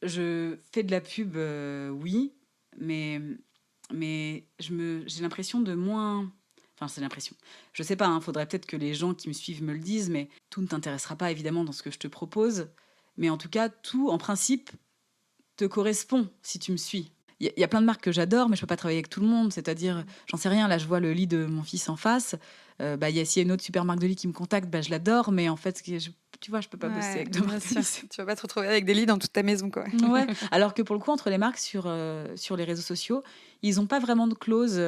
je fais de la pub, oui, mais j'ai l'impression de moins... Enfin, c'est l'impression. Je sais pas, faudrait peut-être que les gens qui me suivent me le disent, mais tout ne t'intéressera pas, évidemment, dans ce que je te propose. Mais en tout cas, tout, en principe... te correspond si tu me suis. Il y a plein de marques que j'adore, mais je peux pas travailler avec tout le monde. C'est-à-dire, j'en sais rien, là je vois le lit de mon fils en face. S'il y a une autre super marque de lit qui me contacte, je l'adore, mais en fait, tu vois, je peux pas bosser avec deux marques de lit. Tu vas pas te retrouver avec des lits dans toute ta maison, quoi. Ouais. Alors que pour le coup, entre les marques sur les réseaux sociaux, ils ont pas vraiment de clause.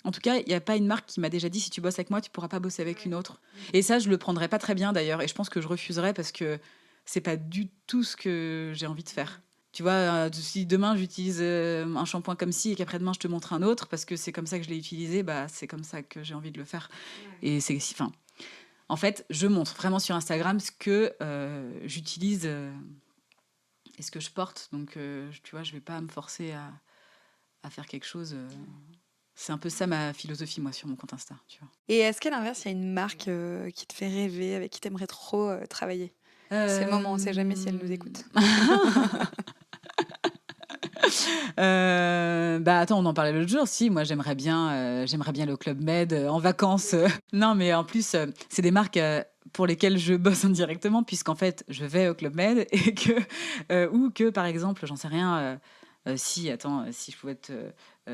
En tout cas, il n'y a pas une marque qui m'a déjà dit si tu bosses avec moi, tu pourras pas bosser avec une autre. Et ça, je le prendrais pas très bien d'ailleurs. Et je pense que je refuserais parce que c'est pas du tout ce que j'ai envie de faire. Tu vois, si demain j'utilise un shampoing comme ci et qu'après-demain je te montre un autre parce que c'est comme ça que je l'ai utilisé, bah, c'est comme ça que j'ai envie de le faire. Et enfin, en fait, je montre vraiment sur Instagram ce que j'utilise et ce que je porte. Donc, tu vois, je vais pas me forcer à faire quelque chose. C'est un peu ça ma philosophie, moi, sur mon compte Insta. Tu vois. Et est-ce qu'à l'inverse, il y a une marque qui te fait rêver, avec qui tu aimerais trop travailler? C'est le moment, on ne sait jamais si elle nous écoute. Bah attends, on en parlait l'autre jour. Si, moi j'aimerais bien le Club Med en vacances. Non, mais en plus, c'est des marques pour lesquelles je bosse indirectement, puisqu'en fait, je vais au Club Med et ou que par exemple, j'en sais rien. Si je pouvais être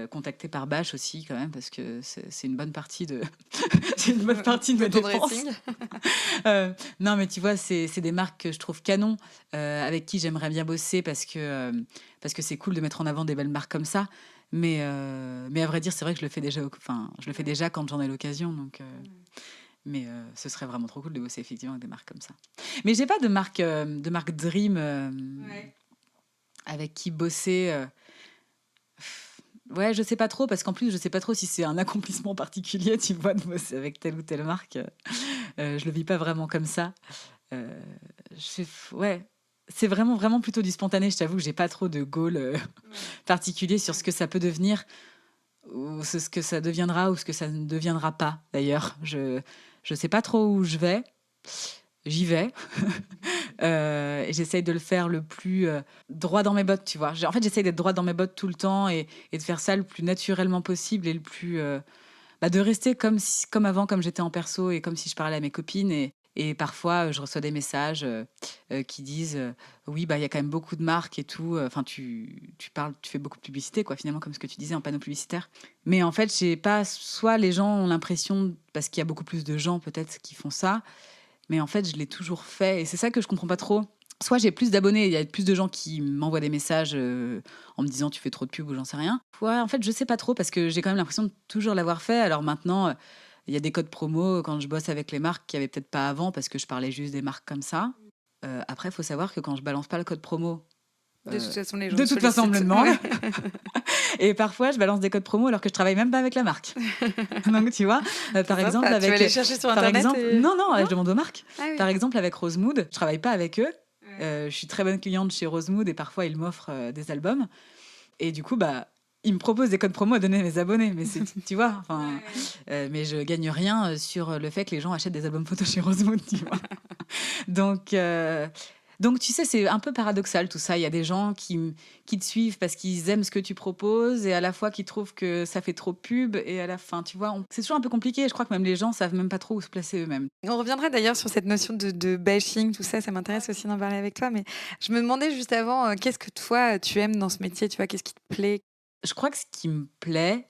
contactée par Bâche aussi quand même, parce que c'est une bonne partie de c'est une bonne partie de ma ton dépense. dressing. Non, mais tu vois, c'est des marques que je trouve canon, avec qui j'aimerais bien bosser parce que c'est cool de mettre en avant des belles marques comme ça. Mais à vrai dire, c'est vrai que je le fais déjà, je le fais déjà quand j'en ai l'occasion. Donc, mais ce serait vraiment trop cool de bosser effectivement avec des marques comme ça. Mais j'ai pas de marque dream avec qui bosser. Ouais, je sais pas trop, parce qu'en plus, je sais pas trop si c'est un accomplissement particulier, tu vois, de bosser avec telle ou telle marque. Je le vis pas vraiment comme ça. Ouais, c'est vraiment, vraiment plutôt du spontané. Je t'avoue que j'ai pas trop de goal particulier sur ce que ça peut devenir, ou ce que ça deviendra, ou ce que ça ne deviendra pas, d'ailleurs. Je sais pas trop où je vais. J'y vais. Et j'essaye de le faire le plus droit dans mes bottes, tu vois. En fait, j'essaye d'être droit dans mes bottes tout le temps et de faire ça le plus naturellement possible et le plus... de rester comme avant, comme j'étais en perso et comme si je parlais à mes copines. Et parfois, je reçois des messages qui disent oui, bah il y a quand même beaucoup de marques et tout. Enfin, tu fais beaucoup de publicité, quoi, finalement, comme ce que tu disais en panneau publicitaire. Mais en fait, j'ai pas... Soit les gens ont l'impression, parce qu'il y a beaucoup plus de gens peut-être qui font ça, mais en fait, je l'ai toujours fait. Et c'est ça que je comprends pas trop. Soit j'ai plus d'abonnés, il y a plus de gens qui m'envoient des messages en me disant tu fais trop de pub ou j'en sais rien. Ouais, en fait, je sais pas trop parce que j'ai quand même l'impression de toujours l'avoir fait. Alors maintenant, il y a des codes promo quand je bosse avec les marques qu'il y avait peut-être pas avant parce que je parlais juste des marques comme ça. Après, il faut savoir que quand je balance pas le code promo, De toute façon, les gens de toute façon, on me le demande. Ouais. Et parfois, je balance des codes promo alors que je travaille même pas avec la marque. Donc, tu vois, par exemple, Tu vas avec. aller chercher sur Par Internet exemple, non, je demande aux marques. Ah oui. Par exemple, avec Rosemood, je travaille pas avec eux. Je suis très bonne cliente chez Rosemood et parfois ils m'offrent des albums. Et du coup, ils me proposent des codes promo à donner à mes abonnés. Mais tu vois, enfin, mais je gagne rien sur le fait que les gens achètent des albums photos chez Rosemood, tu vois. Donc, tu sais, c'est un peu paradoxal tout ça. Il y a des gens qui te suivent parce qu'ils aiment ce que tu proposes et à la fois qui trouvent que ça fait trop pub. Et à la fin, tu vois, c'est toujours un peu compliqué. Je crois que même les gens savent même pas trop où se placer eux-mêmes. On reviendra d'ailleurs sur cette notion de bashing, tout ça, ça m'intéresse aussi d'en parler avec toi. Mais je me demandais juste avant, qu'est-ce que toi, tu aimes dans ce métier, tu vois, qu'est-ce qui te plaît? Je crois que ce qui me plaît,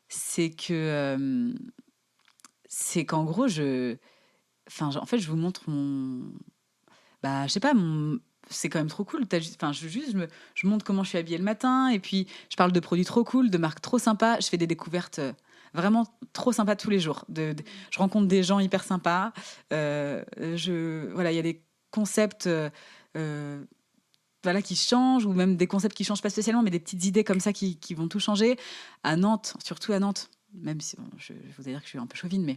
c'est que c'est qu'en gros, en fait, je vous montre mon... je sais pas, c'est quand même trop cool. Je montre comment je suis habillée le matin et puis je parle de produits trop cool, de marques trop sympas. Je fais des découvertes vraiment trop sympas tous les jours. Je rencontre des gens hyper sympas. Voilà, il y a des concepts qui changent ou même des concepts qui changent pas spécialement, mais des petites idées comme ça qui vont tout changer. À Nantes, surtout à Nantes, même si je vous dire que je suis un peu chauvine, mais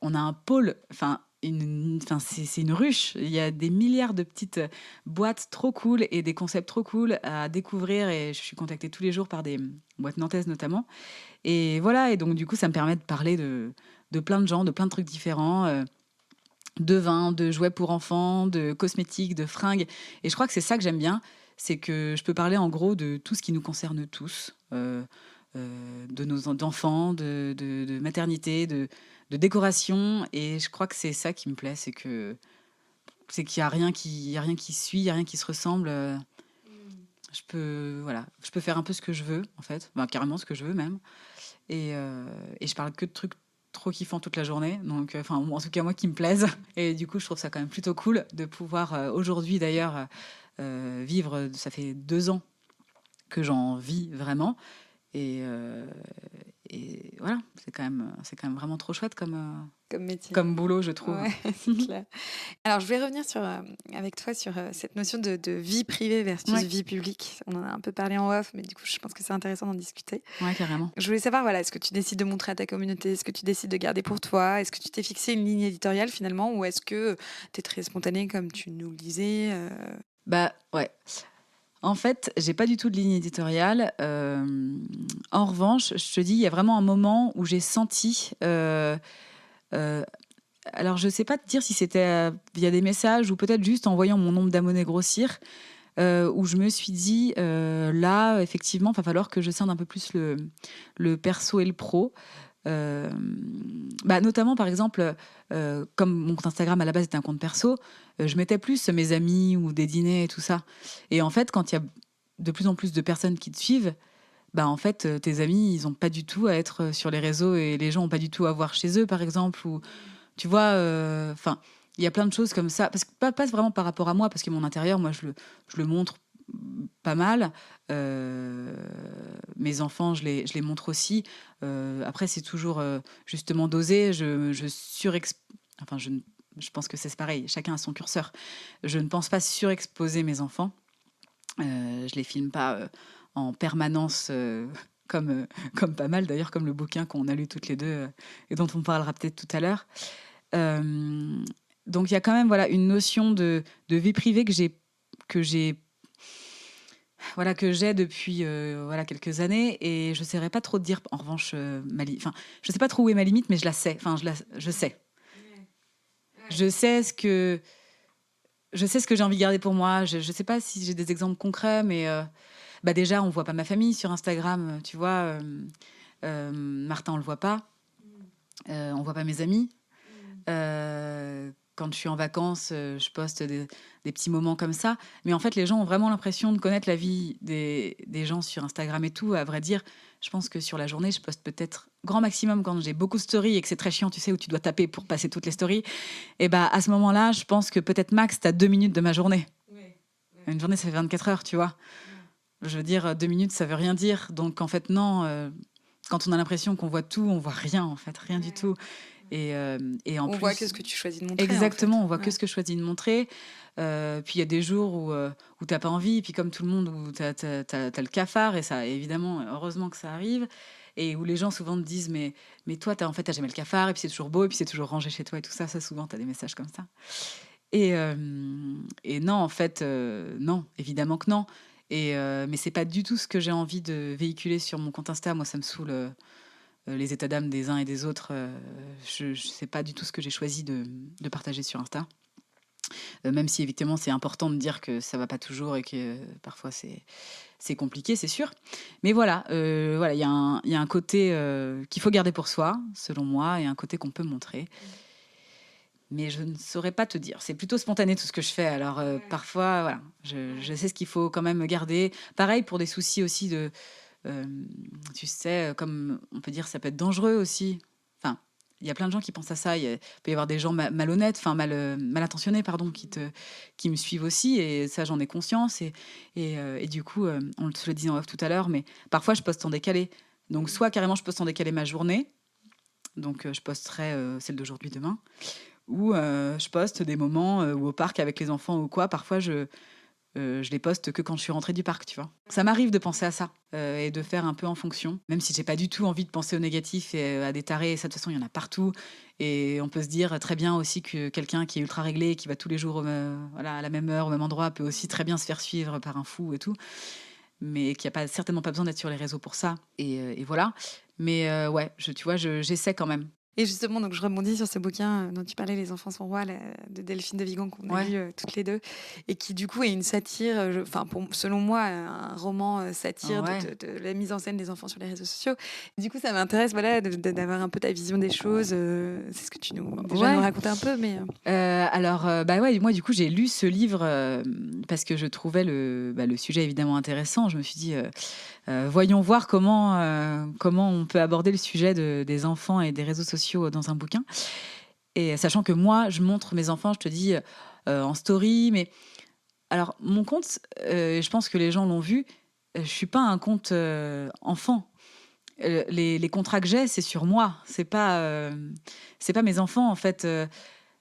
on a un pôle, c'est une ruche. Il y a des milliards de petites boîtes trop cool et des concepts trop cool à découvrir. Et je suis contactée tous les jours par des boîtes nantaises notamment. Et voilà, et donc du coup, ça me permet de parler de plein de gens, de plein de trucs différents. De vin, de jouets pour enfants, de cosmétiques, de fringues. Et je crois que c'est ça que j'aime bien, c'est que je peux parler en gros de tout ce qui nous concerne tous. De nos enfants, de maternité, de décoration. Et je crois que c'est ça qui me plaît, c'est qu'il n'y a rien qui suit, il n'y a rien qui se ressemble. Je peux faire un peu ce que je veux, en fait. Carrément ce que je veux même. Et je parle que de trucs trop kiffants toute la journée. Donc, en tout cas, moi, qui me plaisent. Et du coup, je trouve ça quand même plutôt cool de pouvoir, aujourd'hui d'ailleurs, vivre. Ça fait 2 ans que j'en vis vraiment. Et voilà, c'est quand même vraiment trop chouette Comme métier. comme boulot, je trouve. Ouais, c'est clair. Alors, je vais revenir avec toi sur cette notion de vie privée versus Ouais. vie publique. On en a un peu parlé en off, mais du coup, je pense que c'est intéressant d'en discuter. Ouais, carrément. Je voulais savoir, voilà, est-ce que tu décides de montrer à ta communauté? Est-ce que tu décides de garder pour toi? Est-ce que tu t'es fixé une ligne éditoriale finalement? Ou est-ce que tu es très spontanée comme tu nous le disais? Bah ouais. En fait, j'ai pas du tout de ligne éditoriale. En revanche, je te dis, il y a vraiment un moment où j'ai senti. Alors, je sais pas te dire si c'était via des messages ou peut-être juste en voyant mon nombre d'abonnés grossir, où je me suis dit, là, effectivement, il va falloir que je scinde un peu plus le perso et le pro. Notamment, par exemple, comme mon compte Instagram à la base était un compte perso, je mettais plus mes amis ou des dîners et tout ça. Et en fait, quand il y a de plus en plus de personnes qui te suivent, en fait, tes amis, ils n'ont pas du tout à être sur les réseaux et les gens n'ont pas du tout à voir chez eux, par exemple. Ou, tu vois, enfin, il y a plein de choses comme ça. Parce que pas vraiment par rapport à moi, parce que mon intérieur, moi, je le montre pas mal. Mes enfants, je les montre aussi. Après, c'est toujours justement dosé. Enfin, je pense que c'est pareil. Chacun a son curseur. Je ne pense pas surexposer mes enfants. Je les filme pas en permanence. Comme pas mal d'ailleurs, comme le bouquin qu'on a lu toutes les deux et dont on parlera peut-être tout à l'heure. Donc il y a quand même une notion de vie privée que j'ai depuis quelques années, et je ne saurais pas trop te dire en revanche je sais pas trop où est ma limite, mais je la sais. Enfin, je sais. Je sais ce que j'ai envie de garder pour moi. Je sais pas si j'ai des exemples concrets, mais déjà on voit pas ma famille sur Instagram, tu vois. Martin, on le voit pas. On voit pas mes amis. Quand je suis en vacances, je poste des petits moments comme ça. Mais en fait, les gens ont vraiment l'impression de connaître la vie des gens sur Instagram et tout. À vrai dire, je pense que sur la journée, je poste peut-être grand maximum quand j'ai beaucoup de stories et que c'est très chiant, tu sais, où tu dois taper pour passer toutes les stories. Et à ce moment-là, je pense que peut-être max, tu as 2 minutes de ma journée. Ouais. Une journée, ça fait 24 heures, tu vois. Ouais. Je veux dire, 2 minutes, ça veut rien dire. Donc, en fait, non. Quand on a l'impression qu'on voit tout, on voit rien, en fait. Rien du tout. Et en plus, voit que ce que tu choisis de montrer. Exactement, en fait. On voit que ce que je choisis de montrer. Puis il y a des jours où t'as pas envie, et puis comme tout le monde, où t'as le cafard, et ça, évidemment, heureusement que ça arrive, et où les gens souvent te disent mais toi, t'as jamais le cafard, et puis c'est toujours beau, et puis c'est toujours rangé chez toi, et tout ça. Ça, souvent, t'as des messages comme ça. Et non, en fait, non, évidemment que non. Mais c'est pas du tout ce que j'ai envie de véhiculer sur mon compte Insta. Moi, ça me saoule. Les états d'âme des uns et des autres, je sais pas du tout ce que j'ai choisi de partager sur Insta. Même si évidemment c'est important de dire que ça va pas toujours et que parfois c'est compliqué, c'est sûr. Mais voilà, il y a un côté qu'il faut garder pour soi, selon moi, et un côté qu'on peut montrer. Mais je ne saurais pas te dire. C'est plutôt spontané tout ce que je fais. Alors parfois, je sais ce qu'il faut quand même garder. Pareil pour des soucis aussi de... tu sais, comme on peut dire, ça peut être dangereux aussi. Enfin, il y a plein de gens qui pensent à ça. Il peut y avoir des gens malhonnêtes, mal intentionnés, pardon, qui me suivent aussi. Et ça, j'en ai conscience. Et du coup, on te le disait en off tout à l'heure, mais parfois, je poste en décalé. Donc, soit carrément, je poste en décalé ma journée. Donc, je posterai celle d'aujourd'hui, demain. Ou je poste des moments ou au parc avec les enfants ou quoi. Parfois, je les poste que quand je suis rentrée du parc, tu vois. Ça m'arrive de penser à ça et de faire un peu en fonction, même si j'ai pas du tout envie de penser au négatif et à des tarés. Et ça, de toute façon, il y en a partout. Et on peut se dire très bien aussi que quelqu'un qui est ultra réglé, qui va tous les jours à la même heure, au même endroit, peut aussi très bien se faire suivre par un fou et tout. Mais qui a certainement pas besoin d'être sur les réseaux pour ça. Et voilà. Mais tu vois, j'essaie quand même. Et justement, donc je rebondis sur ce bouquin dont tu parlais, Les enfants sont rois, de Delphine de Vigan, qu'on a lu toutes les deux, et qui du coup est une satire, selon moi, un roman satire de la mise en scène des enfants sur les réseaux sociaux. Du coup, ça m'intéresse d'avoir un peu ta vision des choses. C'est ce que tu nous racontais un peu. Mais... moi du coup j'ai lu ce livre parce que je trouvais le sujet évidemment intéressant. Je me suis dit... voyons voir comment on peut aborder le sujet des enfants et des réseaux sociaux dans un bouquin. Et sachant que moi, je montre mes enfants, je te dis, en story. Mais alors, mon compte, je pense que les gens l'ont vu, je suis pas un compte enfant. les contrats que j'ai, c'est sur moi. C'est pas mes enfants, en fait.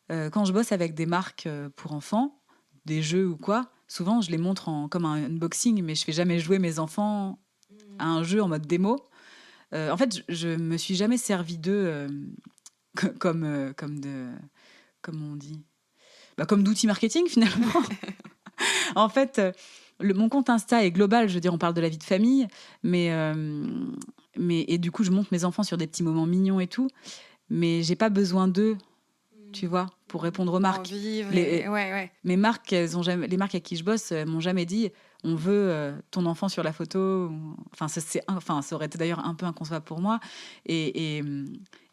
Quand je bosse avec des marques pour enfants, des jeux ou quoi, souvent, je les montre comme un unboxing, mais je fais jamais jouer mes enfants à un jeu en mode démo. En fait, je me suis jamais servi d'eux comme on dit, comme d'outils marketing, finalement. En fait, mon compte Insta est global, je veux dire, on parle de la vie de famille, mais et du coup, je montre mes enfants sur des petits moments mignons et tout, mais j'ai pas besoin d'eux, tu vois, pour répondre aux marques. Mes marques, les marques avec qui je bosse, m'ont jamais dit on veut ton enfant sur la photo. Enfin, ça aurait été d'ailleurs un peu inconcevable pour moi. Et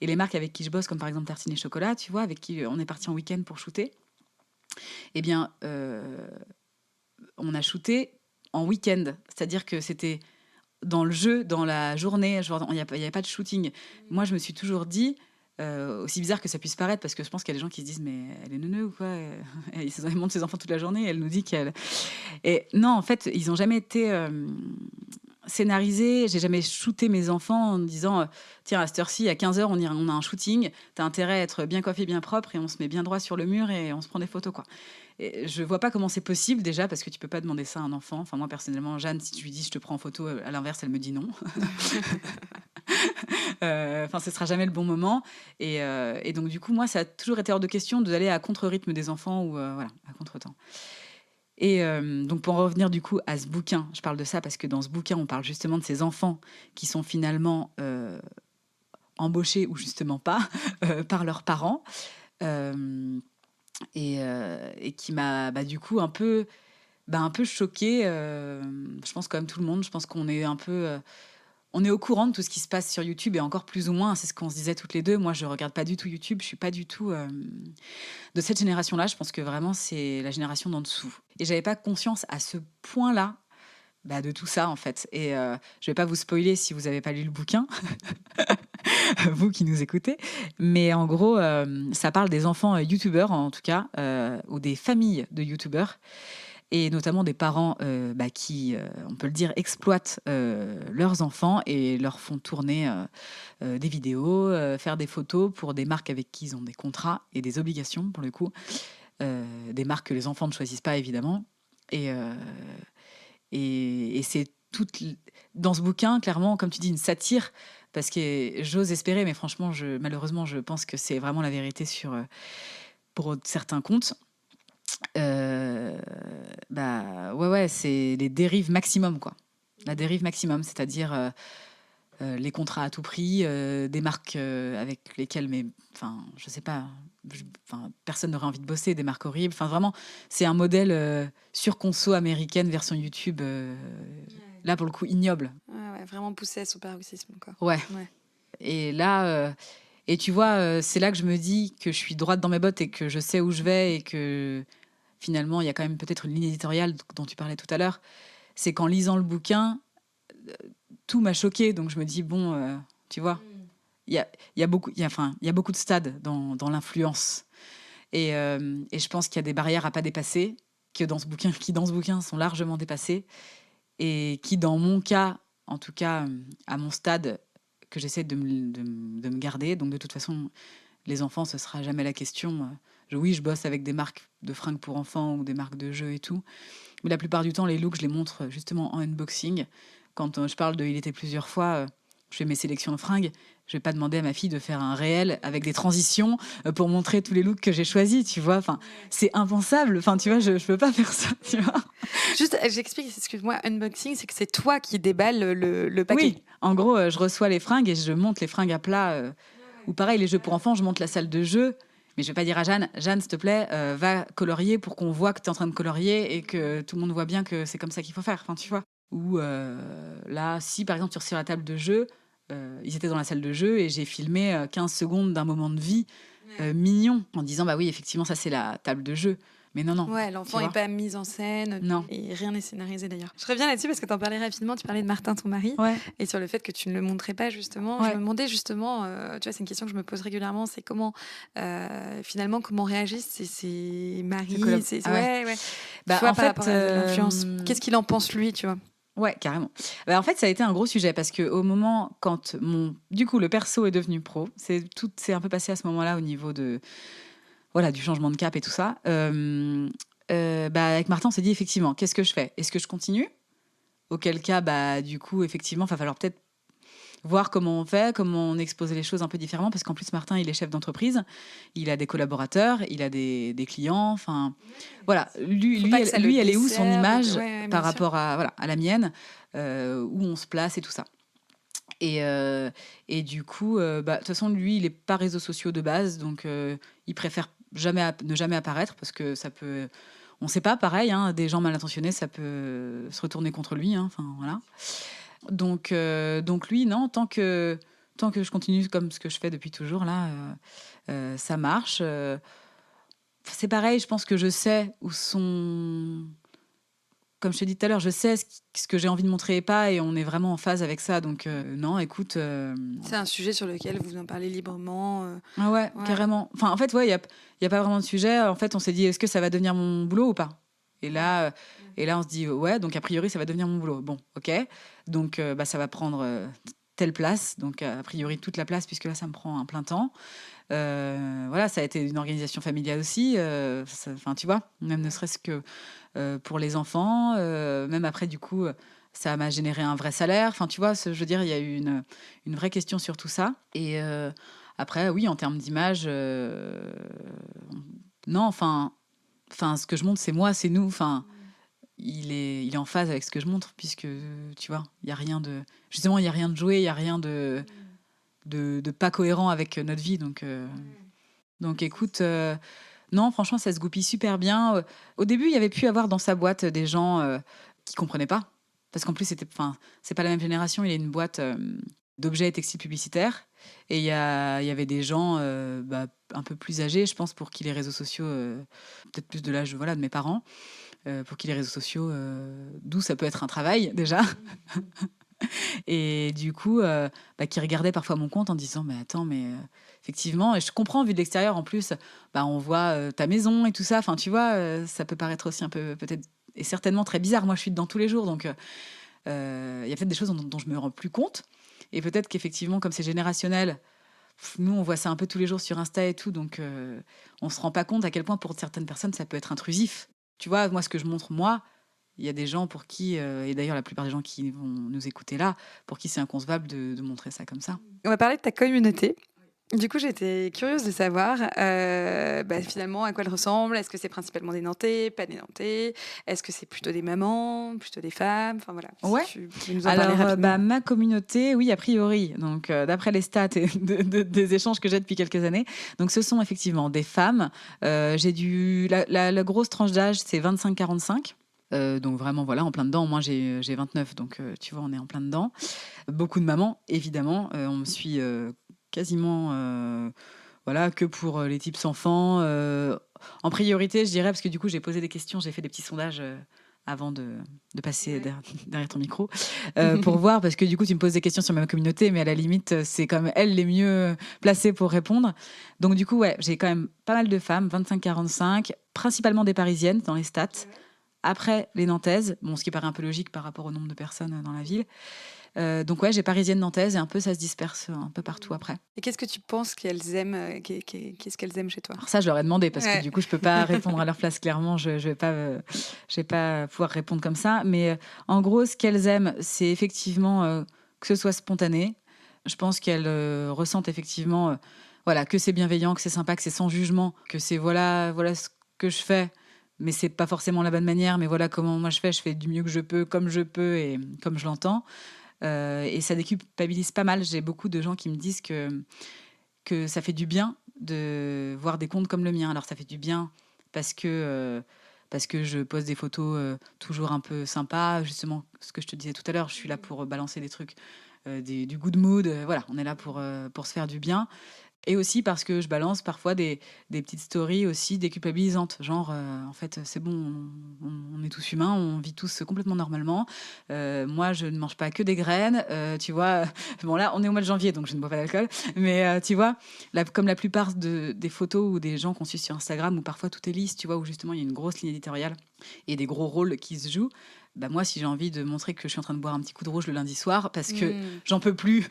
les marques avec qui je bosse, comme par exemple Tartine et Chocolat, tu vois, avec qui on est parti en week-end pour shooter, eh bien, on a shooté en week-end. C'est-à-dire que c'était dans le jeu, dans la journée. Il n'y avait pas de shooting. Moi, je me suis toujours dit, aussi bizarre que ça puisse paraître, parce que je pense qu'il y a des gens qui se disent mais elle est neuneu ou quoi, elle montre ses enfants toute la journée, elle nous dit qu'elle... Et non, en fait, ils n'ont jamais été scénarisés. J'ai jamais shooté mes enfants en disant tiens, à cette heure-ci, à 15h, on a un shooting, t'as intérêt à être bien coiffé, bien propre, et on se met bien droit sur le mur et on se prend des photos, quoi. Et je vois pas comment c'est possible, déjà, parce que tu peux pas demander ça à un enfant. Enfin, moi, personnellement, Jeanne, si tu lui dis je te prends en photo, à l'inverse, elle me dit non. Enfin, ce sera jamais le bon moment. Et donc, du coup, moi, ça a toujours été hors de question d'aller à contre-rythme des enfants ou voilà, à contre-temps. Et donc, pour en revenir du coup à ce bouquin, je parle de ça parce que dans ce bouquin, on parle justement de ces enfants qui sont finalement embauchés ou justement pas par leurs parents. Et qui m'a du coup un peu choquée. Je pense comme tout le monde, je pense qu'on est un peu... on est au courant de tout ce qui se passe sur YouTube, et encore plus ou moins, c'est ce qu'on se disait toutes les deux. Moi, je regarde pas du tout YouTube, je suis pas du tout de cette génération-là. Je pense que vraiment, c'est la génération d'en dessous. Et j'avais pas conscience à ce point-là de tout ça, en fait. Et je vais pas vous spoiler si vous avez pas lu le bouquin, vous qui nous écoutez. Mais en gros, ça parle des enfants youtubeurs, en tout cas, ou des familles de youtubeurs, et notamment des parents qui, on peut le dire, exploitent leurs enfants et leur font tourner des vidéos, faire des photos pour des marques avec qui ils ont des contrats et des obligations, pour le coup. Des marques que les enfants ne choisissent pas, évidemment. Et c'est dans ce bouquin, clairement, comme tu dis, une satire, parce que j'ose espérer, mais franchement, malheureusement, je pense que c'est vraiment la vérité pour certains comptes. C'est les dérives maximum, quoi. La dérive maximum, c'est-à-dire les contrats à tout prix, des marques avec lesquelles, je sais pas, personne n'aurait envie de bosser, des marques horribles. Enfin, vraiment, c'est un modèle surconso américaine version YouTube. Là, pour le coup, ignoble. Ouais, vraiment poussé à son paroxysme, quoi. Ouais. Et là, et tu vois, c'est là que je me dis que je suis droite dans mes bottes et que je sais où je vais, et que finalement, il y a quand même peut-être une ligne éditoriale dont tu parlais tout à l'heure. C'est qu'en lisant le bouquin, tout m'a choquée. Donc je me dis, bon, tu vois, il y a beaucoup de stades dans l'influence. Et je pense qu'il y a des barrières à pas dépasser, qui dans ce bouquin sont largement dépassées, et qui, dans mon cas, en tout cas, à mon stade, que j'essaie de me garder. Donc de toute façon, les enfants, ce sera jamais la question. Oui, je bosse avec des marques de fringues pour enfants ou des marques de jeux et tout. Mais la plupart du temps, les looks, je les montre justement en unboxing. Quand je parle de Il était plusieurs fois, je fais mes sélections de fringues. Je vais pas demander à ma fille de faire un réel avec des transitions pour montrer tous les looks que j'ai choisis, tu vois. Enfin, c'est impensable. Enfin, tu vois, je peux pas faire ça, tu vois. Juste, j'explique, excuse-moi, unboxing, c'est que c'est toi qui déballes le paquet. Oui, en gros, je reçois les fringues et je monte les fringues à plat. Ou pareil, les jeux pour enfants, je monte la salle de jeu. Mais je vais pas dire à Jeanne, s'il te plaît, va colorier pour qu'on voit que tu es en train de colorier et que tout le monde voit bien que c'est comme ça qu'il faut faire. Enfin, tu vois. Ou là, si par exemple tu sur la table de jeu, ils étaient dans la salle de jeu et j'ai filmé 15 secondes d'un moment de vie mignon en disant bah oui, effectivement, ça c'est la table de jeu. Mais non. Ouais, l'enfant n'est pas mis en scène. Non. Et rien n'est scénarisé d'ailleurs. Je reviens là-dessus parce que tu en parlais rapidement. Tu parlais de Martin, ton mari. Ouais. Et sur le fait que tu ne le montrais pas, justement. Ouais. Je me demandais, justement, tu vois, c'est une question que je me pose régulièrement. C'est comment, finalement, comment réagissent ces maris. Ouais. Bah, tu vois, en par fait, rapport à l'influence. Qu'est-ce qu'il en pense, lui, tu vois? Ouais, carrément. Bah, en fait, ça a été un gros sujet parce qu'au moment quand du coup, le perso est devenu pro, tout s'est un peu passé à ce moment-là au niveau du changement de cap et tout ça. Avec Martin, on s'est dit effectivement, qu'est-ce que je fais? Est-ce que je continue? Auquel cas, du coup, effectivement, il va falloir peut-être voir comment on fait, comment on expose les choses un peu différemment, parce qu'en plus, Martin, il est chef d'entreprise, il a des collaborateurs, il a des clients, enfin, voilà. Lui, elle est où son image par rapport à la mienne, où on se place et tout ça. Et du coup, de toute façon, lui, il n'est pas réseaux sociaux de base, donc il préfère ne jamais apparaître, parce que ça peut... On ne sait pas, pareil, hein, des gens mal intentionnés, ça peut se retourner contre lui, hein, enfin, voilà. Donc lui, non, tant que je continue comme ce que je fais depuis toujours, là, ça marche. C'est pareil, je pense que je sais où sont... Comme je t'ai dit tout à l'heure, je sais ce que j'ai envie de montrer et pas, et on est vraiment en phase avec ça. Donc non, écoute... C'est un sujet sur lequel vous en parlez librement. Ah ouais, carrément. Enfin, en fait, il y a pas vraiment de sujet. En fait, on s'est dit, est-ce que ça va devenir mon boulot ou pas? Et là, on se dit, ouais, donc a priori, ça va devenir mon boulot. Bon, ok. Donc, ça va prendre telle place. Donc, a priori, toute la place, puisque là, ça me prend un plein temps. Voilà, ça a été une organisation familiale aussi. Enfin, tu vois, même ne serait-ce que pour les enfants. Même après, du coup, ça m'a généré un vrai salaire. Enfin, tu vois, je veux dire, il y a eu une vraie question sur tout ça. Et après, oui, en termes d'image, non, enfin, ce que je montre, c'est moi, c'est nous. Enfin, il est en phase avec ce que je montre, puisque, tu vois, il y a rien de... Justement, il y a rien de joué, il y a rien de pas cohérent avec notre vie. Donc écoute, non, franchement, ça se goupille super bien. Au début, il y avait pu avoir dans sa boîte des gens qui comprenaient pas. Parce qu'en plus, c'est pas la même génération. Il y a une boîte d'objets et textiles publicitaires. Et il y avait des gens un peu plus âgés, je pense, pour qui les réseaux sociaux, peut-être plus de l'âge de mes parents, pour qui les réseaux sociaux, d'où ça peut être un travail déjà. Et du coup, qui regardaient parfois mon compte en disant, mais attends, effectivement, et je comprends, vu de l'extérieur, en plus, on voit ta maison et tout ça. Enfin, tu vois, ça peut paraître aussi un peu, peut-être, et certainement très bizarre. Moi, je suis dedans tous les jours, donc il y a peut-être des choses dont je me rends plus compte. Et peut-être qu'effectivement, comme c'est générationnel, nous, on voit ça un peu tous les jours sur Insta et tout, donc on se rend pas compte à quel point, pour certaines personnes, ça peut être intrusif. Tu vois, moi, ce que je montre, moi, il y a des gens pour qui, et d'ailleurs la plupart des gens qui vont nous écouter là, pour qui c'est inconcevable de montrer ça comme ça. On va parler de ta communauté. Du coup, j'étais curieuse de savoir finalement à quoi elle ressemble. Est-ce que c'est principalement des Nantais, pas des Nantais? Est-ce que c'est plutôt des mamans, plutôt des femmes? Enfin voilà. Ouais. Si tu peux nous en parler rapidement. Ma communauté, oui, a priori. Donc, d'après les stats et des échanges que j'ai depuis quelques années, donc ce sont effectivement des femmes. J'ai la grosse tranche d'âge, c'est 25-45. Donc vraiment, voilà, en plein dedans. Moi, j'ai 29, donc tu vois, on est en plein dedans. Beaucoup de mamans, évidemment. On me suit quasiment que pour les types enfants. En priorité, je dirais, parce que du coup, j'ai posé des questions, j'ai fait des petits sondages avant de passer derrière ton micro, pour voir, parce que du coup, tu me poses des questions sur ma communauté, mais à la limite, c'est quand même elles les mieux placées pour répondre. Donc du coup, ouais, j'ai quand même pas mal de femmes, 25-45, principalement des Parisiennes dans les stats. Après, les Nantaises, ce qui paraît un peu logique par rapport au nombre de personnes dans la ville. Donc ouais, j'ai Parisienne, Nantaise, et un peu ça se disperse un peu partout après. Et qu'est-ce que tu penses qu'elles aiment, qu'est-ce qu'elles aiment chez toi? Alors ça, je leur ai demandé, parce que du coup, je peux pas répondre à leur place clairement. Je vais pas pouvoir répondre comme ça. Mais en gros, ce qu'elles aiment, c'est effectivement que ce soit spontané. Je pense qu'elles ressentent effectivement que c'est bienveillant, que c'est sympa, que c'est sans jugement, que c'est voilà ce que je fais. Mais c'est pas forcément la bonne manière, mais voilà comment moi je fais du mieux que je peux, comme je peux et comme je l'entends. Et ça déculpabilise pas mal. J'ai beaucoup de gens qui me disent que ça fait du bien de voir des comptes comme le mien. Alors ça fait du bien parce que je pose des photos toujours un peu sympas. Justement, ce que je te disais tout à l'heure, je suis là pour balancer des trucs, du good mood. Voilà, on est là pour se faire du bien. Et aussi parce que je balance parfois des petites stories aussi déculpabilisantes. Genre, en fait, c'est bon, on on est tous humains, on vit tous complètement normalement. Moi, je ne mange pas que des graines, tu vois. Bon, là, on est au mois de janvier, donc je ne bois pas d'alcool. Mais tu vois, comme la plupart des photos ou des gens qu'on suit sur Instagram, où parfois tout est lisse, tu vois, où justement il y a une grosse ligne éditoriale et des gros rôles qui se jouent. Bah moi, si j'ai envie de montrer que je suis en train de boire un petit coup de rouge le lundi soir parce que j'en peux plus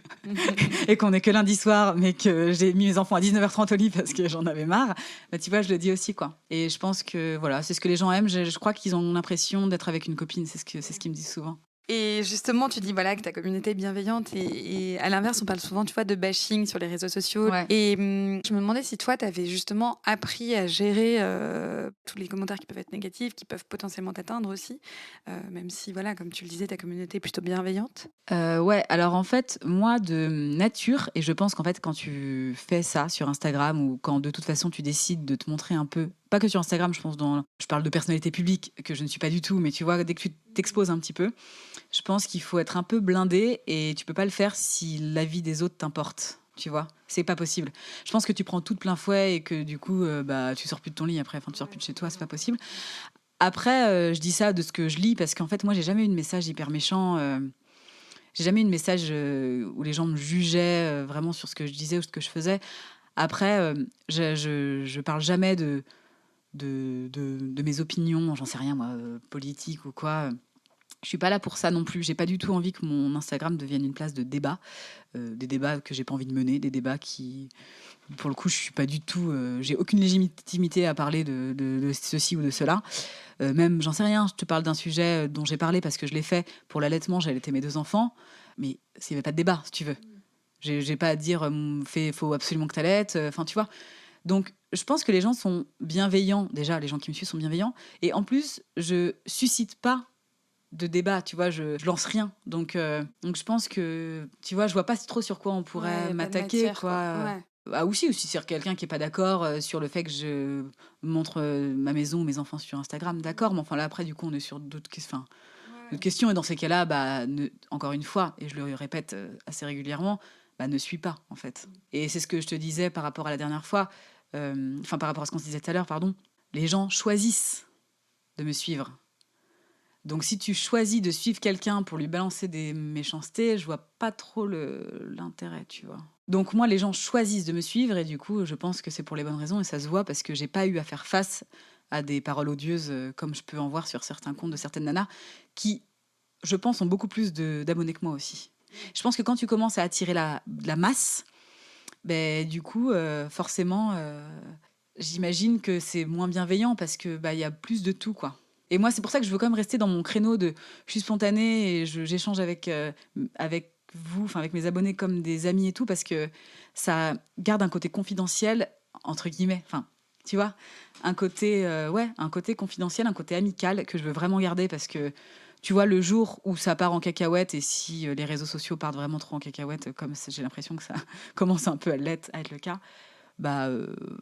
et qu'on est que lundi soir, mais que j'ai mis mes enfants à 19h30 au lit parce que j'en avais marre, bah tu vois, je le dis aussi, quoi. Et je pense que voilà, c'est ce que les gens aiment. Je crois qu'ils ont l'impression d'être avec une copine. C'est ce qu'ils me disent souvent. Et justement, tu dis voilà, que ta communauté est bienveillante et à l'inverse, on parle souvent, tu vois, de bashing sur les réseaux sociaux. Ouais. Et je me demandais si toi, tu avais justement appris à gérer tous les commentaires qui peuvent être négatifs, qui peuvent potentiellement t'atteindre aussi, même si, voilà, comme tu le disais, ta communauté est plutôt bienveillante. Ouais, alors en fait, moi de nature, et je pense qu'en fait, quand tu fais ça sur Instagram ou quand de toute façon tu décides de te montrer un peu, pas que sur Instagram, je pense, je parle de personnalité publique, que je ne suis pas du tout, mais tu vois, dès que tu t'exposes un petit peu, je pense qu'il faut être un peu blindé et tu peux pas le faire si l'avis des autres t'importe. Tu vois, c'est pas possible. Je pense que tu prends tout de plein fouet et que du coup, bah, tu sors plus de ton lit après, enfin, tu sors plus de chez toi, c'est pas possible. Après, je dis ça de ce que je lis parce qu'en fait, moi, j'ai jamais eu de message hyper méchant. J'ai jamais eu de message où les gens me jugeaient vraiment sur ce que je disais ou ce que je faisais. Après, je parle jamais de mes opinions, j'en sais rien, moi, politiques ou quoi. Je suis pas là pour ça non plus. J'ai pas du tout envie que mon Instagram devienne une place de débat. Des débats que j'ai pas envie de mener, des débats qui, pour le coup, je suis pas du tout. J'ai aucune légitimité à parler de ceci ou de cela. Même, j'en sais rien. Je te parle d'un sujet dont j'ai parlé parce que je l'ai fait pour l'allaitement. J'ai allaité mes 2 enfants, mais il n'y avait pas de débat, si tu veux. J'ai pas à dire faut absolument que t'allaites. Enfin, tu vois. Donc, je pense que les gens sont bienveillants. Déjà, les gens qui me suivent sont bienveillants. Et en plus, je suscite pas de débat, tu vois, je lance rien. Donc je pense que, tu vois, je vois pas trop sur quoi on pourrait m'attaquer, matière, quoi. Ouais. Ah, aussi si c'est quelqu'un qui est pas d'accord sur le fait que je montre ma maison ou mes enfants sur Instagram, d'accord, mais enfin là, après, du coup, on est sur d'autres questions. Et dans ces cas-là, bah, encore une fois, et je le répète assez régulièrement, bah, ne suis pas, en fait. Et c'est ce que je te disais par rapport à la dernière fois, par rapport à ce qu'on se disait tout à l'heure, pardon. Les gens choisissent de me suivre. Donc, si tu choisis de suivre quelqu'un pour lui balancer des méchancetés, je vois pas trop l'intérêt, tu vois. Donc, moi, les gens choisissent de me suivre et du coup, je pense que c'est pour les bonnes raisons et ça se voit parce que j'ai pas eu à faire face à des paroles odieuses comme je peux en voir sur certains comptes de certaines nanas qui, je pense, ont beaucoup plus d'abonnés que moi aussi. Je pense que quand tu commences à attirer la masse, ben, du coup, forcément, j'imagine que c'est moins bienveillant parce que bah, y a plus de tout, quoi. Et moi, c'est pour ça que je veux quand même rester dans mon créneau de... Je suis spontanée et j'échange avec vous, avec mes abonnés comme des amis et tout, parce que ça garde un côté confidentiel, entre guillemets. Enfin, tu vois, un côté confidentiel, un côté amical que je veux vraiment garder parce que, tu vois, le jour où ça part en cacahuète et si les réseaux sociaux partent vraiment trop en cacahuète, comme j'ai l'impression que ça commence un peu à être le cas, bah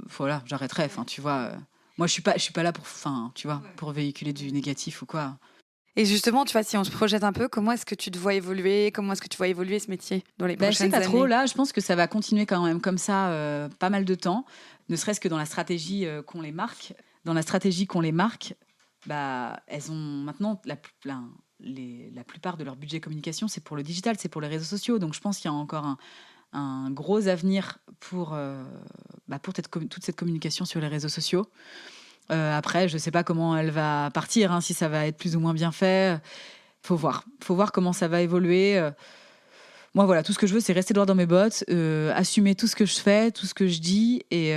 voilà, j'arrêterai. Enfin, tu vois... Moi, je suis pas là pour, pour véhiculer du négatif ou quoi. Et justement, tu vois, si on se projette un peu, comment est-ce que tu te vois évoluer ? Comment est-ce que tu vois évoluer ce métier dans les prochaines années ? Je sais pas trop. Là, je pense que ça va continuer quand même comme ça pas mal de temps, ne serait-ce que dans la stratégie qu'on les marque. Dans la stratégie qu'on les marque, bah, elles ont maintenant la plupart de leur budget communication, c'est pour le digital, c'est pour les réseaux sociaux. Donc, je pense qu'il y a encore un gros avenir pour toute cette communication sur les réseaux sociaux. Après, je ne sais pas comment elle va partir, si ça va être plus ou moins bien fait. Faut voir comment ça va évoluer. Moi, voilà, tout ce que je veux, c'est rester droit dans mes bottes, assumer tout ce que je fais, tout ce que je dis, et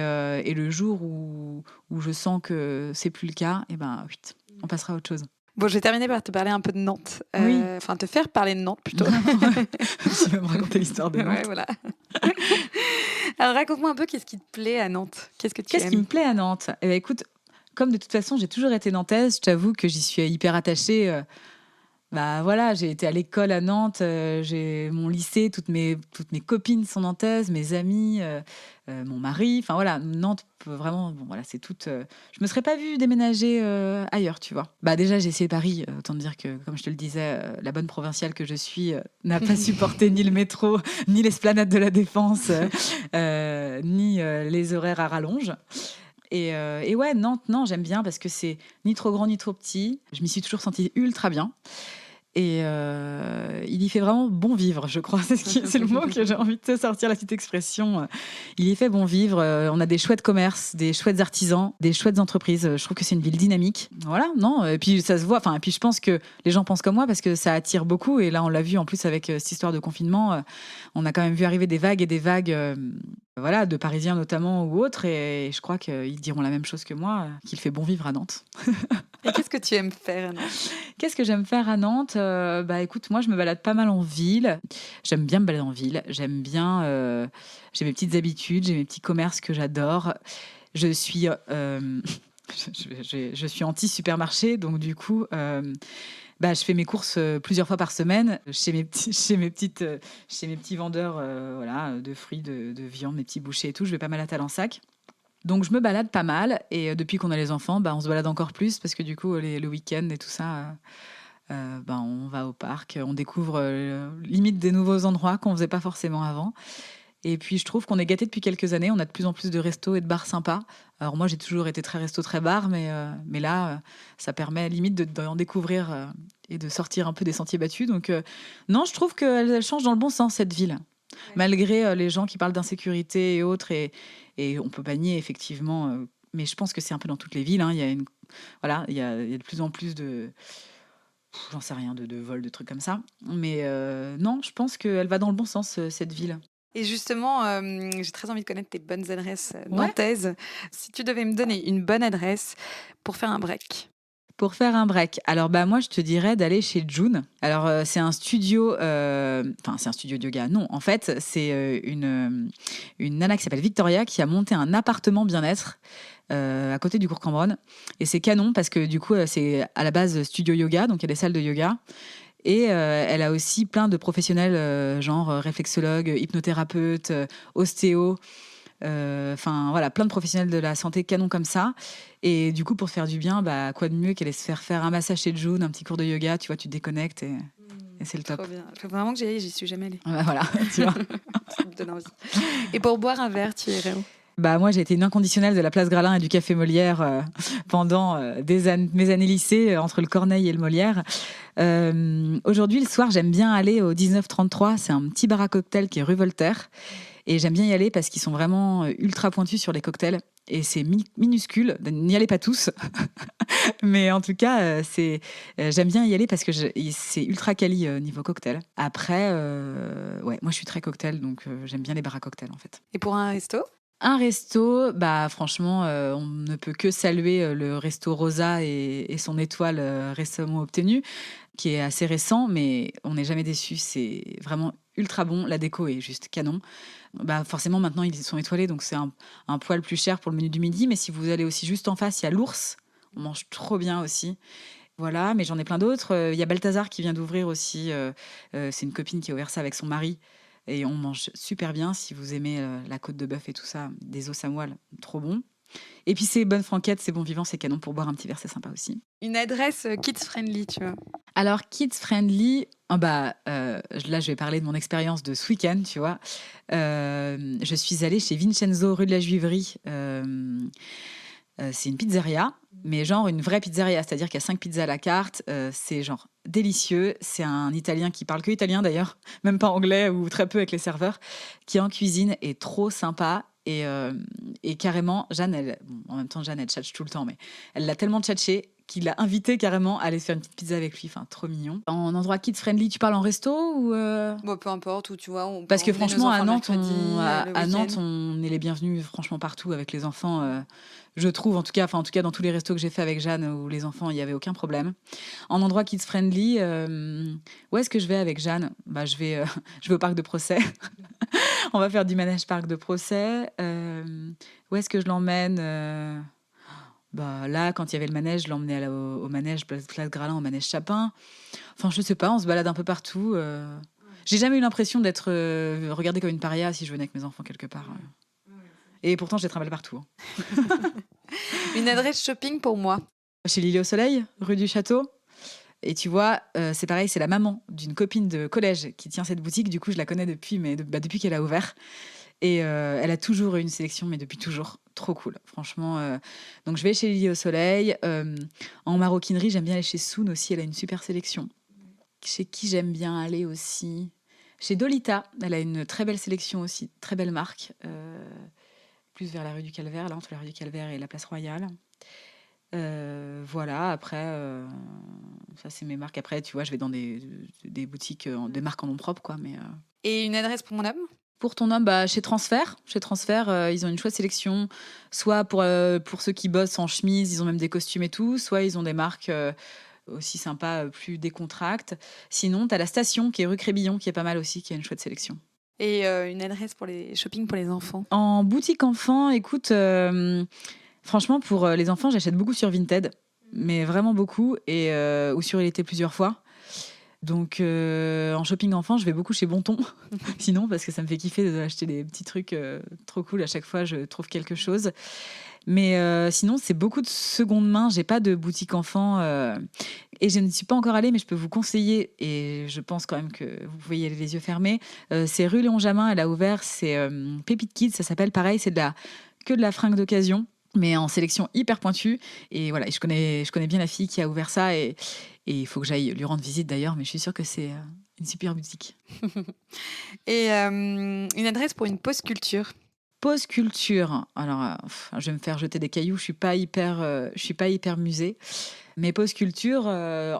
le jour où je sens que c'est plus le cas, on passera à autre chose. Bon, je vais terminer par te parler un peu de Nantes. Oui. Enfin, te faire parler de Nantes, plutôt. Tu vas me raconter l'histoire de Nantes. Ouais, voilà. Alors, raconte-moi un peu, qu'est-ce qui te plaît à Nantes ? Qu'est-ce qui me plaît à Nantes ? Eh bien, écoute, comme de toute façon, j'ai toujours été nantaise, je t'avoue que j'y suis hyper attachée. Voilà, j'ai été à l'école à Nantes, j'ai mon lycée, toutes mes copines sont nantaises, mes amis, mon mari. Enfin voilà, Nantes, vraiment, c'est tout. Je me serais pas vue déménager ailleurs, tu vois. Bah déjà, j'ai essayé Paris, autant dire que, comme je te le disais, la bonne provinciale que je suis n'a pas supporté ni le métro, ni l'esplanade de la Défense, ni les horaires à rallonge. Et ouais, Nantes, non, j'aime bien parce que c'est ni trop grand ni trop petit. Je m'y suis toujours sentie ultra bien. Et il y fait vraiment bon vivre, je crois. C'est le mot que j'ai envie de sortir, la petite expression. Il y fait bon vivre. On a des chouettes commerces, des chouettes artisans, des chouettes entreprises. Je trouve que c'est une ville dynamique. Voilà, non. Et puis ça se voit. Enfin, et puis je pense que les gens pensent comme moi parce que ça attire beaucoup. Et là, on l'a vu en plus avec cette histoire de confinement. On a quand même vu arriver des vagues et des vagues. Voilà, de Parisiens notamment ou autres. Et je crois qu'ils diront la même chose que moi, qu'il fait bon vivre à Nantes. Et qu'est-ce que tu aimes faire à Nantes ? Qu'est-ce que j'aime faire à Nantes ? Écoute, moi, je me balade pas mal en ville. J'aime bien me balader en ville. J'aime bien... j'ai mes petites habitudes, j'ai mes petits commerces que j'adore. Je suis... je suis anti-supermarché, donc du coup... je fais mes courses plusieurs fois par semaine chez mes petits vendeurs voilà, de fruits, de viande, mes petits bouchers et tout. Je vais pas mal à Talensac. Donc, je me balade pas mal. Et depuis qu'on a les enfants, on se balade encore plus parce que du coup, le week-end et tout ça, on va au parc. On découvre limite des nouveaux endroits qu'on faisait pas forcément avant. Et puis, je trouve qu'on est gâtés depuis quelques années. On a de plus en plus de restos et de bars sympas. Alors, moi, j'ai toujours été très resto, très bar. Mais là, ça permet limite d'en découvrir et de sortir un peu des sentiers battus. Donc, non, je trouve qu'elle change dans le bon sens, cette ville. Ouais. Malgré les gens qui parlent d'insécurité et autres. Et on peut pas nier, effectivement. Mais je pense que c'est un peu dans toutes les villes. Il y a il y a de plus en plus de... J'en sais rien, de vols, de trucs comme ça. Mais non, je pense qu'elle va dans le bon sens, cette ville. Et justement, j'ai très envie de connaître tes bonnes adresses nantaises. Ouais. Si tu devais me donner une bonne adresse pour faire un break. Pour faire un break, alors moi je te dirais d'aller chez June. Alors c'est un studio, c'est un studio de yoga. Non, en fait c'est une nana qui s'appelle Victoria qui a monté un appartement bien-être à côté du cours Cambronne. Et c'est canon parce que du coup c'est à la base studio yoga, donc il y a des salles de yoga. Et elle a aussi plein de professionnels, genre réflexologue, hypnothérapeute, ostéo. Voilà, plein de professionnels de la santé canon comme ça. Et du coup, pour se faire du bien, quoi de mieux qu'aller se faire un massage chez June, un petit cours de yoga, tu vois, tu te déconnectes et c'est le top. Trop bien. Faut vraiment que j'y aille, j'y suis jamais allée. Voilà, tu vois. Ça me donne envie. Et pour boire un verre, tu irais où ? Moi, j'ai été une inconditionnelle de la place Gralin et du Café Molière pendant mes années lycée, entre le Corneille et le Molière. Aujourd'hui, le soir, j'aime bien aller au 1933. C'est un petit bar à cocktail qui est rue Voltaire. Et j'aime bien y aller parce qu'ils sont vraiment ultra pointus sur les cocktails. Et c'est minuscule. N'y allez pas tous. Mais en tout cas, j'aime bien y aller parce que c'est ultra quali niveau cocktail. Après, moi, je suis très cocktail, donc j'aime bien les bars à cocktail, en fait. Et pour un resto ? Un resto, franchement, on ne peut que saluer le resto Rosa et son étoile récemment obtenue, qui est assez récent, mais on n'est jamais déçu. C'est vraiment ultra bon. La déco est juste canon. Forcément, maintenant, ils sont étoilés, donc c'est un poil plus cher pour le menu du midi. Mais si vous allez aussi juste en face, il y a l'Ours. On mange trop bien aussi. Voilà, mais j'en ai plein d'autres. Il y a Balthazar qui vient d'ouvrir aussi. C'est une copine qui a ouvert ça avec son mari. Et on mange super bien si vous aimez la côte de bœuf et tout ça, des os à moelle, trop bon. Et puis c'est bonne franquette, c'est bon vivant, c'est canon pour boire un petit verre, c'est sympa aussi. Une adresse kids friendly, tu vois. Alors kids friendly, là je vais parler de mon expérience de ce week-end, tu vois. Je suis allée chez Vincenzo rue de la Juiverie. C'est une pizzeria, mais genre une vraie pizzeria, c'est-à-dire qu'il y a 5 pizzas à la carte, c'est genre délicieux, c'est un Italien qui parle que italien d'ailleurs, même pas anglais ou très peu avec les serveurs, qui en cuisine est trop sympa et carrément, Jeanne, en même temps Jeanne elle tchatche tout le temps, mais elle l'a tellement tchatché qu'il l'a invité carrément à aller se faire une petite pizza avec lui, enfin trop mignon. En endroit kids friendly, tu parles en resto ou peu importe où tu vois. Parce que franchement à Nantes, on est les bienvenus franchement partout avec les enfants. Je trouve en tout cas dans tous les restos que j'ai fait avec Jeanne où les enfants il y avait aucun problème. En endroit kids friendly, où est-ce que je vais avec Jeanne ? Je vais au parc de Procès. On va faire du manège parc de Procès. Où est-ce que je l'emmène ? Là, quand il y avait le manège, je l'emmenais au manège Place Gralin, au manège Chapin. Enfin, je sais pas, on se balade un peu partout. J'ai jamais eu l'impression d'être regardée comme une paria si je venais avec mes enfants quelque part. Et pourtant, je les trimballe partout. Une adresse shopping pour moi. Chez Lily au Soleil, rue du Château. Et tu vois, c'est pareil, c'est la maman d'une copine de collège qui tient cette boutique. Du coup, je la connais depuis qu'elle a ouvert. Et elle a toujours eu une sélection, mais depuis toujours. Trop cool, franchement. Donc, je vais chez Lily au Soleil. En maroquinerie, j'aime bien aller chez Soon aussi. Elle a une super sélection. Chez qui j'aime bien aller aussi? Chez Dolita. Elle a une très belle sélection aussi. Très belle marque. Plus vers la rue du Calvaire, là, entre la rue du Calvaire et la place Royale. Voilà, après, ça, c'est mes marques. Après, tu vois, je vais dans des boutiques, des marques en nom propre, quoi. Mais, Et une adresse pour mon homme? Pour ton homme, chez Transfert. Chez Transfert, ils ont une chouette sélection. Soit pour ceux qui bossent en chemise, ils ont même des costumes et tout. Soit ils ont des marques aussi sympas, plus décontractes. Sinon, tu as la Station qui est rue Crébillon, qui est pas mal aussi, qui a une chouette sélection. Et une adresse pour les shopping pour les enfants? En boutique enfant, écoute, franchement, pour les enfants, j'achète beaucoup sur Vinted. Mais vraiment beaucoup. Ou sur Il était plusieurs fois. Donc, en shopping enfant, je vais beaucoup chez Bonton. Sinon, parce que ça me fait kiffer d'acheter des petits trucs trop cool. À chaque fois, je trouve quelque chose. Mais sinon, c'est beaucoup de seconde main. J'ai pas de boutique enfant. Et je ne suis pas encore allée, mais je peux vous conseiller. Et je pense quand même que vous pouvez y aller les yeux fermés. C'est rue Léon Jamin. Elle a ouvert. C'est Pépite Kids. Ça s'appelle pareil. C'est que de la fringue d'occasion, mais en sélection hyper pointue. Et voilà, je connais bien la fille qui a ouvert ça. Et il faut que j'aille lui rendre visite d'ailleurs, mais je suis sûre que c'est une super boutique. Et une adresse pour une pause culture? Pause culture. Alors, je vais me faire jeter des cailloux. Je suis pas hyper musée. Mais pause culture,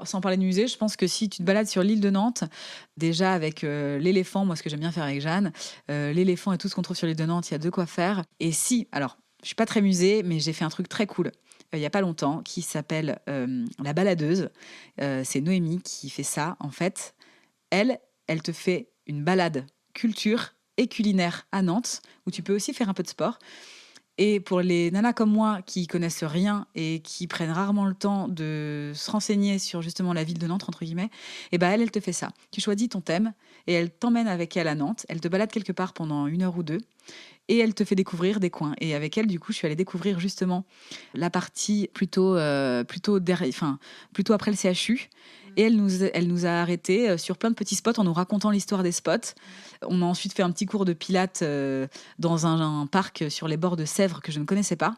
sans parler de musée, je pense que si tu te balades sur l'île de Nantes, déjà avec l'éléphant, moi ce que j'aime bien faire avec Jeanne, l'éléphant et tout ce qu'on trouve sur l'île de Nantes, il y a de quoi faire. Et si, alors, je suis pas très musée, mais j'ai fait un truc très cool. Il n'y a pas longtemps, qui s'appelle La Baladeuse. C'est Noémie qui fait ça. En fait, elle te fait une balade culture et culinaire à Nantes, où tu peux aussi faire un peu de sport. Et pour les nanas comme moi qui connaissent rien et qui prennent rarement le temps de se renseigner sur justement la ville de Nantes, entre guillemets, et ben elle te fait ça. Tu choisis ton thème et elle t'emmène avec elle à Nantes. Elle te balade quelque part pendant 1 heure ou 2. Et elle te fait découvrir des coins. Et avec elle, du coup, je suis allée découvrir justement la partie plutôt après le CHU. Et elle nous a arrêtés sur plein de petits spots en nous racontant l'histoire des spots. On a ensuite fait un petit cours de pilates dans un parc sur les bords de Sèvres que je ne connaissais pas.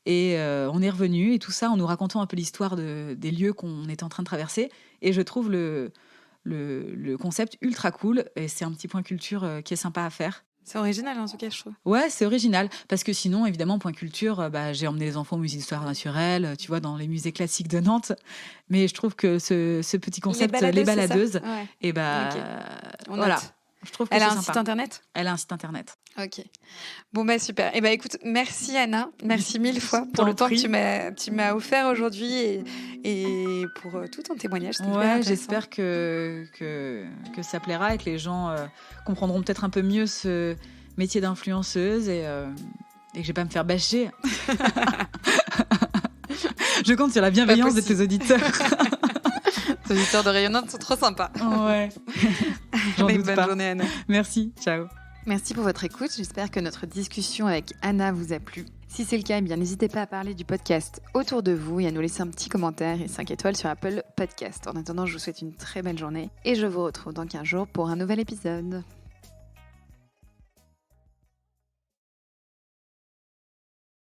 Et on est revenu et tout ça en nous racontant un peu l'histoire des lieux qu'on était en train de traverser. Et je trouve le concept ultra cool. Et c'est un petit point culture qui est sympa à faire. C'est original en tout cas, je trouve. Ouais, c'est original. Parce que sinon, évidemment, point culture, j'ai emmené les enfants au musée d'histoire naturelle, tu vois, dans les musées classiques de Nantes. Mais je trouve que ce petit concept, les baladeuses, ouais. Et Okay. Voilà. Note. Je trouve que Elle c'est a un sympa. site internet? Elle a un site internet. Ok. Bon, super. Et écoute, merci Anna. Merci 1000 fois pour le temps que tu m'as offert aujourd'hui et pour tout ton témoignage. Ouais, j'espère que ça plaira et que les gens comprendront peut-être un peu mieux ce métier d'influenceuse et que je vais pas me faire bâcher. Je compte sur la bienveillance de tes auditeurs. Les auditeurs de Rayonnante sont trop sympas. Ouais. J'en doute bonne pas. journée Anna. Merci, ciao. Merci pour votre écoute. J'espère que notre discussion avec Anna vous a plu. Si c'est le cas, n'hésitez pas à parler du podcast autour de vous et à nous laisser un petit commentaire et 5 étoiles sur Apple Podcast. En attendant, je vous souhaite une très belle journée et je vous retrouve dans 15 jours pour un nouvel épisode.